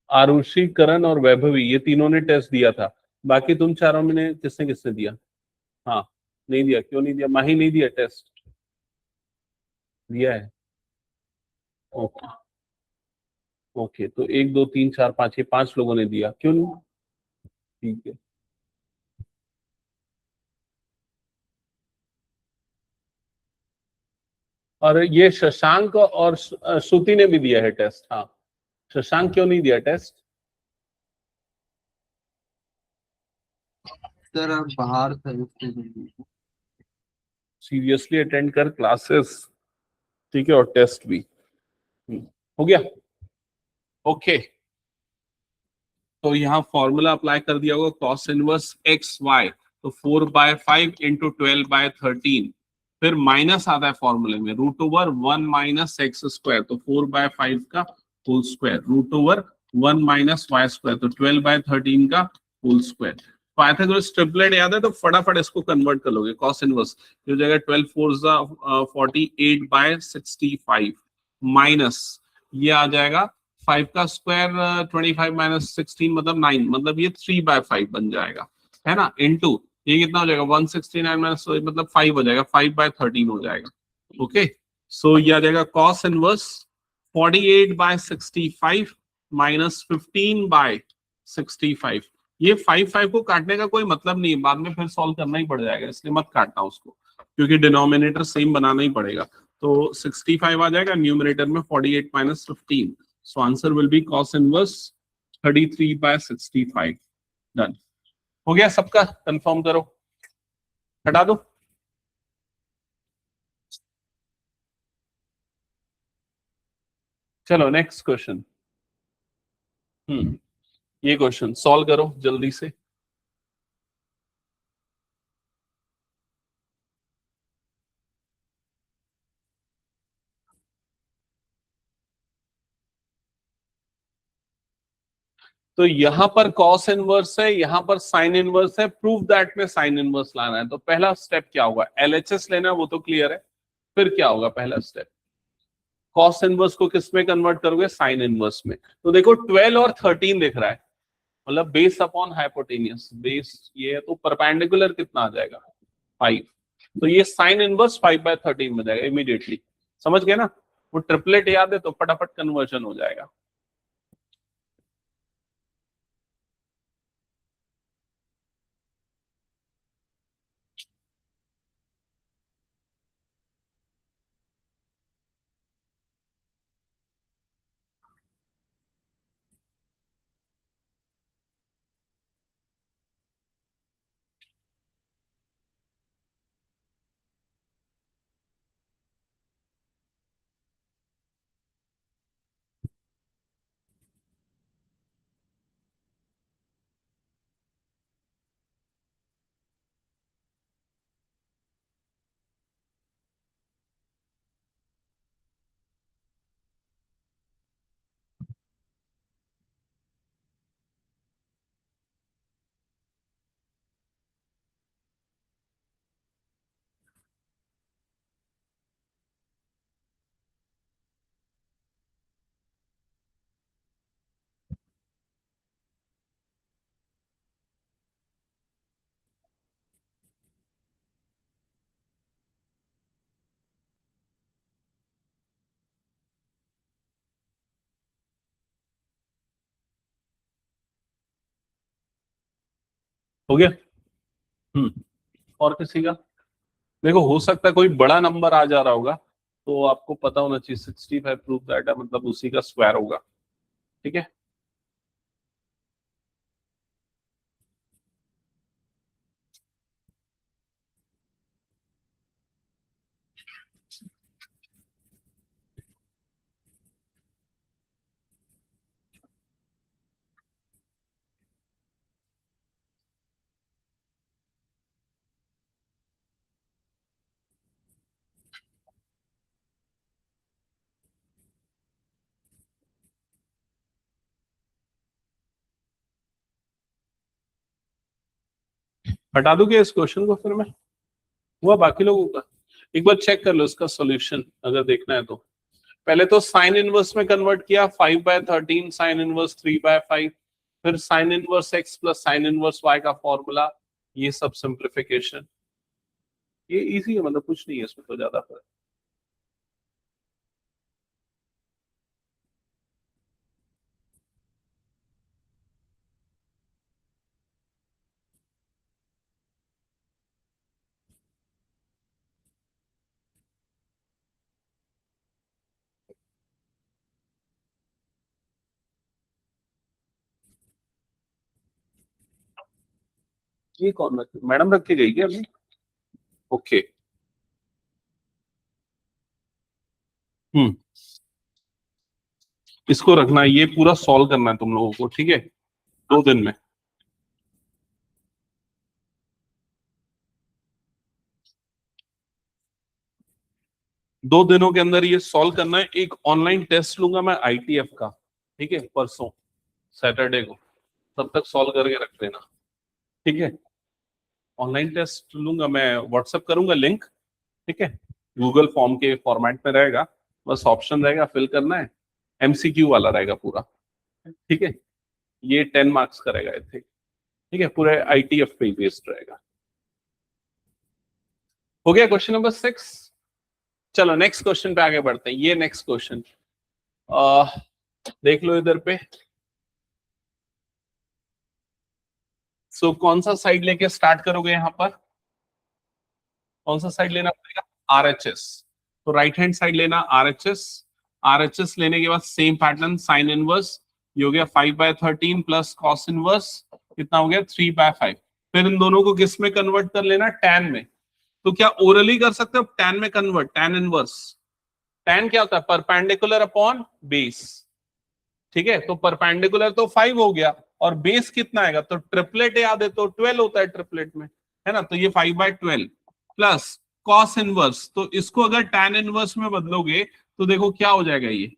आरुषि, करण और वैभवी, ये तीनों ने टेस्ट दिया था। बाकी तुम चारों में ने किसने किसने दिया? हाँ, नहीं दिया। क्यों नहीं दिया? माही नहीं दिया टेस्ट? दिया है। ओके। ओके, तो 1 2 3 4 5, ये 5 लोगों ने दिया, क्यों नहीं? ठीक है। और ये शशांक और श्रुति ने भी दिया है टेस्ट। हाँ, शशांक क्यों नहीं दिया टेस्ट? सर आप बाहर थे इसके लिए। सीरियसली अटेंड कर क्लासेस, ठीक है, और टेस्ट भी। हो गया। ओके, तो यहाँ फॉर्मूला अप्लाई कर दिया होगा, कॉस इनवर्स एक्स वाई, तो 4/5 इंटू 12/13, फिर माइनस आता है फॉर्मूले में √1 - x², तो 4/5 का होल स्क्वायर, √1 - y², तो 12/13 का होल स्क्वायर। पाइथागोरस ट्रिपलेट याद है तो फटाफट इसको कन्वर्ट कर लोगे, कॉस इनवर्स जो जगह 12 4 48/65 माइनस ये आ जाएगा 5 का स्क्वायर, 25 - 16 मतलब 9, मतलब ये 3/5 बन जाएगा, है ना, इनटू ये कितना हो जाएगा 169 - मतलब 5 हो जाएगा, 5/13 हो जाएगा। ओके, सो ये आ जाएगा कॉस इनवर्स 48/65 माइनस 15/65। ये 5 को काटने का कोई मतलब नहीं है, बाद में फिर सॉल्व करना ही पड़ जाएगा, इसलिए मत काटना उसको, क्योंकि डिनोमिनेटर सेम बनाना ही पड़ेगा। तो 65 आ जाएगा, न्यूमरेटर में 48 - 15, so answer will be cos inverse 33/65। Done हो गया सबका, कंफर्म करो, हटा दो। चलो नेक्स्ट क्वेश्चन। ये क्वेश्चन सॉल्व करो जल्दी से। तो यहां पर कॉस इनवर्स है, यहां पर साइन इनवर्स है, प्रूव दैट में साइन इनवर्स लाना है। तो पहला स्टेप क्या होगा? एलएचएस लेना है, वो तो क्लियर है। फिर क्या होगा? पहला स्टेप कॉस इनवर्स को किस में कन्वर्ट करोगे? साइन इनवर्स में। तो देखो 12 और 13 दिख रहा है, मतलब बेस अपॉन हाइपोटेनियस, बेस ये है, तो परपेंडिकुलर कितना आ जाएगा? 5। तो ये साइन इनवर्स 5/13 में जाएगा इमीडिएटली। समझ गए ना? वो ट्रिपलेट याद है तो फटाफट कन्वर्जन हो जाएगा। हो गया। और किसी का? देखो हो सकता है कोई बड़ा नंबर आ जा रहा होगा, तो आपको पता होना चाहिए 65 प्रूफ दैट है, मतलब उसी का स्क्वायर होगा। ठीक है, हटा दूंगे इस क्वेश्चन को फिर मैं। हुआ बाकी लोगों का? एक बार चेक कर लो इसका सॉल्यूशन अगर देखना है तो। पहले तो साइन इनवर्स में कन्वर्ट किया, 5/13 साइन इनवर्स 3/5, फिर sine inverse x plus sine inverse y का फॉर्मूला, ये सब सिंप्लीफिकेशन। ये इजी है, मतलब कुछ नहीं है इसमें तो ज्यादा फर्क। ये कौन रख, मैडम रख के गई क्या अभी? ओके। हम्म, इसको रखना है, ये पूरा सॉल्व करना है तुम लोगों को, ठीक है, 2 दिन में। दो दिनों के अंदर ये सॉल्व करना है। एक ऑनलाइन टेस्ट लूंगा मैं ITF का, ठीक है, परसों सैटरडे को, तब तक सॉल्व करके रख देना, ठीक है। ऑनलाइन टेस्ट लूंगा मैं, व्हाट्सएप करूंगा लिंक, ठीक है, गूगल फॉर्म के फॉर्मेट में रहेगा, बस ऑप्शन रहेगा फिल करना है, MCQ वाला रहेगा पूरा, ठीक है। ये 10 मार्क्स का रहेगा, ठीक है, पूरे ITF पे बेस्ड रहेगा। हो गया क्वेश्चन नंबर 6। चलो नेक्स्ट क्वेश्चन पे आगे बढ़ते हैं। ये नेक्स्ट क्वेश्चन देख लो इधर पे। सो कौन सा साइड लेके स्टार्ट करोगे यहाँ पर? कौन सा साइड लेना पड़ेगा? RHS। तो राइट हैंड साइड लेना RHS। RHS लेने के बाद सेम पैटर्न, साइन इनवर्स, ये हो गया 5/13 प्लस कॉस इनवर्स, कितना हो गया 3/5। फिर इन दोनों को किस में कन्वर्ट कर लेना? टैन में। तो क्या ओरली कर सकते हो टैन में कन्वर्ट? टैन इनवर्स, टैन क्या होता है? परपेंडिकुलर अपॉन बेस, ठीक है। तो परपेंडिकुलर तो 5 हो गया, और बेस कितना आएगा? तो ट्रिपलेट याद है तो 12 होता है ट्रिपलेट में, है ना। तो ये 5/12 प्लस कॉस इनवर्स, तो इसको अगर टैन इनवर्स में बदलोगे तो देखो क्या हो जाएगा, ये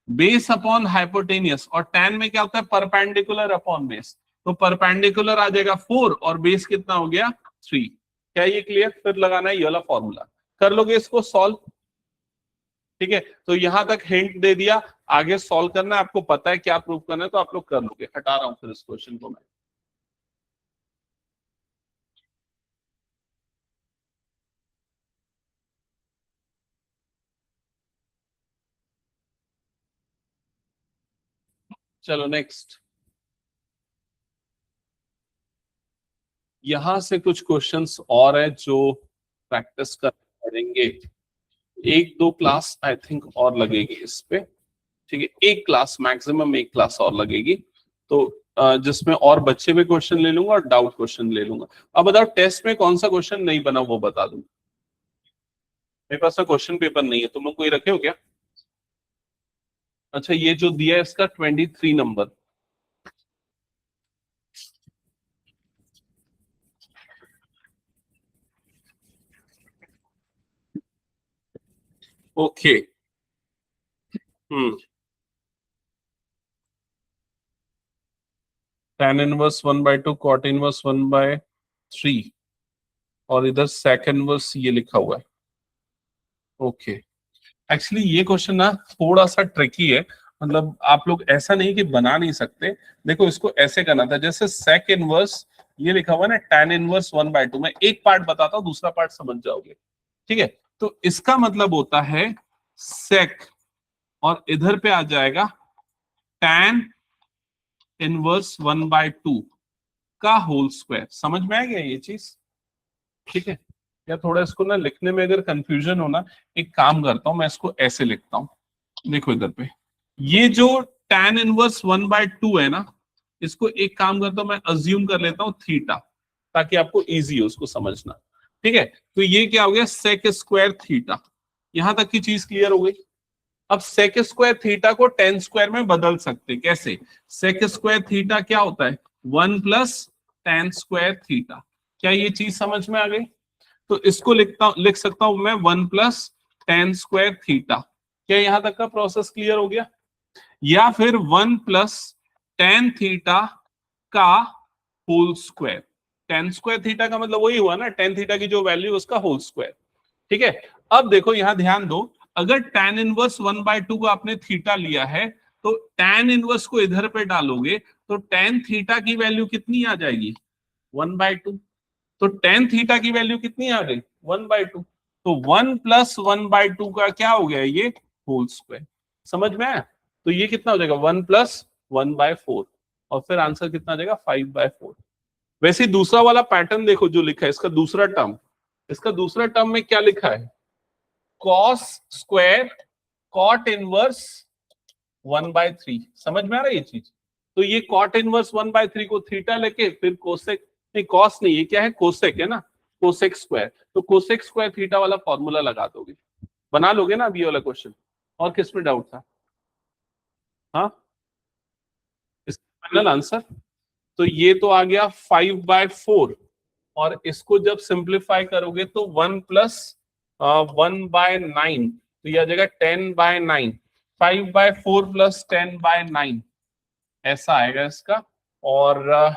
बेस अपॉन हाइपोटेनियस, और टैन में क्या होता है? Perpendicular upon base. तो परपेंडिकुलर आ जाएगा 4 और बेस कितना हो गया 3। क्या ये क्लियर? फिर लगाना है ये वाला फॉर्मूला, कर लोगे इसको सॉल्व, ठीक है। तो यहां तक हिंट दे दिया, आगे सॉल्व करना है, आपको पता है क्या प्रूव करना है, तो आप लोग कर लोगे। हटा रहा हूं फिर इस क्वेश्चन को मैं। चलो नेक्स्ट, यहां से कुछ क्वेश्चंस और है जो प्रैक्टिस करने पड़ेंगे। एक दो क्लास आई थिंक और लगेगी इस पे, ठीक है, एक क्लास मैक्सिमम, एक क्लास और लगेगी। तो जिसमें और बच्चे भी क्वेश्चन ले लूंगा और डाउट क्वेश्चन ले लूंगा। अब बताओ टेस्ट में कौन सा क्वेश्चन नहीं बना वो बता दूं। मेरे पास क्वेश्चन पेपर नहीं है, तुम लोग कोई रखे हो क्या? अच्छा, ये जो दिया है इसका 23 नंबर। ओके। हम्म, tan इनवर्स 1/2 cot इनवर्स 1/3, और इधर sec इनवर्स ये लिखा हुआ है। ओके, एक्चुअली ये क्वेश्चन ना थोड़ा सा ट्रिकी है, मतलब आप लोग ऐसा नहीं कि बना नहीं सकते। देखो इसको ऐसे करना था, जैसे sec इनवर्स ये लिखा हुआ है ना, tan इनवर्स 1/2, मैं एक पार्ट बताता हूँ, दूसरा पार्ट समझ जाओगे, ठीक है। तो इसका मतलब होता है sec, और इधर पे आ जाएगा tan इनवर्स 1/2 का होल स्क्वायर। समझ में आ गया ये चीज? ठीक है। या थोड़ा इसको ना लिखने में अगर कंफ्यूजन हो ना, एक काम करता हूं, मैं इसको ऐसे लिखता हूं। देखो इधर पे, ये जो tan इनवर्स 1/2 है ना, इसको एक काम करता हूं, मैं अज्यूम कर लेता हूं थीटा, ताकि आपको इजी हो उसको समझना, ठीक है। तो ये क्या हो गया? Sec square theta. यहां तक की चीज क्लियर हो गई। अब सेक स्क्वायर थीटा को टेन स्क्वायर में बदल सकते, कैसे? सेक स्क्वायर थीटा क्या होता है? 1 प्लस टेन स्क्वायर थीटा। क्या ये चीज समझ में आ गई? तो इसको लिख सकता हूं मैं 1 प्लस टेन स्क्वायर थीटा। क्या यहां तक का प्रोसेस क्लियर हो गया? या फिर 1 प्लस टेन थीटा का whole square. Tan square theta का मतलब वही हुआ ना, टेन थीटा की जो वैल्यू उसका होल स्क्वायर, ठीक है। अब देखो यहां ध्यान दो, अगर tan इनवर्स 1/2 का आपने थीटा लिया है तो tan इनवर्स को इधर पे डालोगे तो tan थीटा की वैल्यू कितनी आ जाएगी 1/2। तो tan थीटा की वैल्यू कितनी आ गई 1/2। तो 1 + 1/2 का क्या हो गया ये होल स्क्वायर। समझ में आया। तो ये कितना हो जाएगा 1 + 1/4 और फिर आंसर कितना आ जाएगा 5/4। वैसे ही दूसरा वाला पैटर्न देखो जो लिखा है इसका दूसरा टर्म, इसका दूसरा टर्म में क्या लिखा है cos स्क्वायर cot इनवर्स 1/3। समझ में आ रहा है ये चीज। तो ये cot इनवर्स 1/3 को थीटा लेके फिर कोसेक नहीं कॉस नहीं, ये क्या है कोसेक है ना, कोसेक स्क्वायर। तो कोसेक स्क्वायर थीटा वाला फॉर्मूला लगा दोगे, बना लोगे ना अभी वाला क्वेश्चन। और किस में डाउट था? हाँ इसका फाइनल आंसर। तो ये तो आ गया 5/4 और इसको जब सिंप्लीफाई करोगे तो 1 + 1/9 तो ये आ जाएगा 10/9। 5/4 + 10/9 ऐसा आएगा इसका। और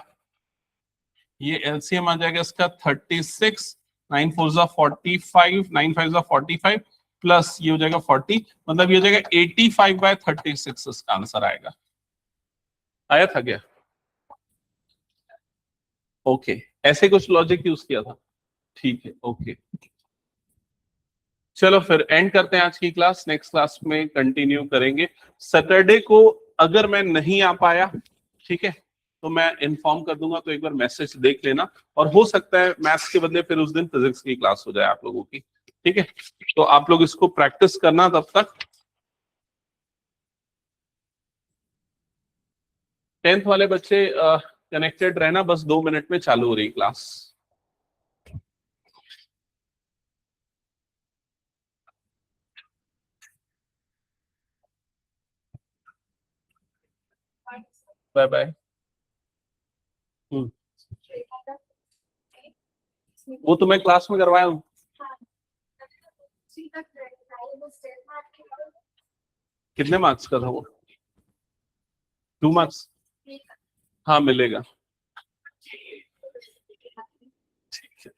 ये एलसीएम आ जाएगा इसका 36, 9 4 ज़ा 45, 9 5 ज़ा 45 प्लस ये हो जाएगा 40, मतलब ये हो जाएगा 85/36 इसका आंसर आएगा। आया था क्या? ओके ऐसे कुछ लॉजिक यूज किया था। ठीक है ओके चलो फिर एंड करते हैं आज की क्लास, नेक्स्ट क्लास में कंटिन्यू करेंगे। सैटरडे को अगर मैं नहीं आ पाया ठीक है तो मैं इन्फॉर्म कर दूंगा, तो एक बार मैसेज देख लेना। और हो सकता है मैथ्स के बदले फिर उस दिन फिजिक्स की क्लास हो जाए आप लोगों की। ठीक है तो आप लोग इसको प्रैक्टिस करना तब तक। 10th वाले बच्चे कनेक्टेड रहना, बस 2 मिनट में चालू हो रही क्लास। Bye bye. वो तो मैं क्लास में करवाया हूँ। कितने मार्क्स का था वो? 2 मार्क्स। हाँ मिलेगा। ठीक है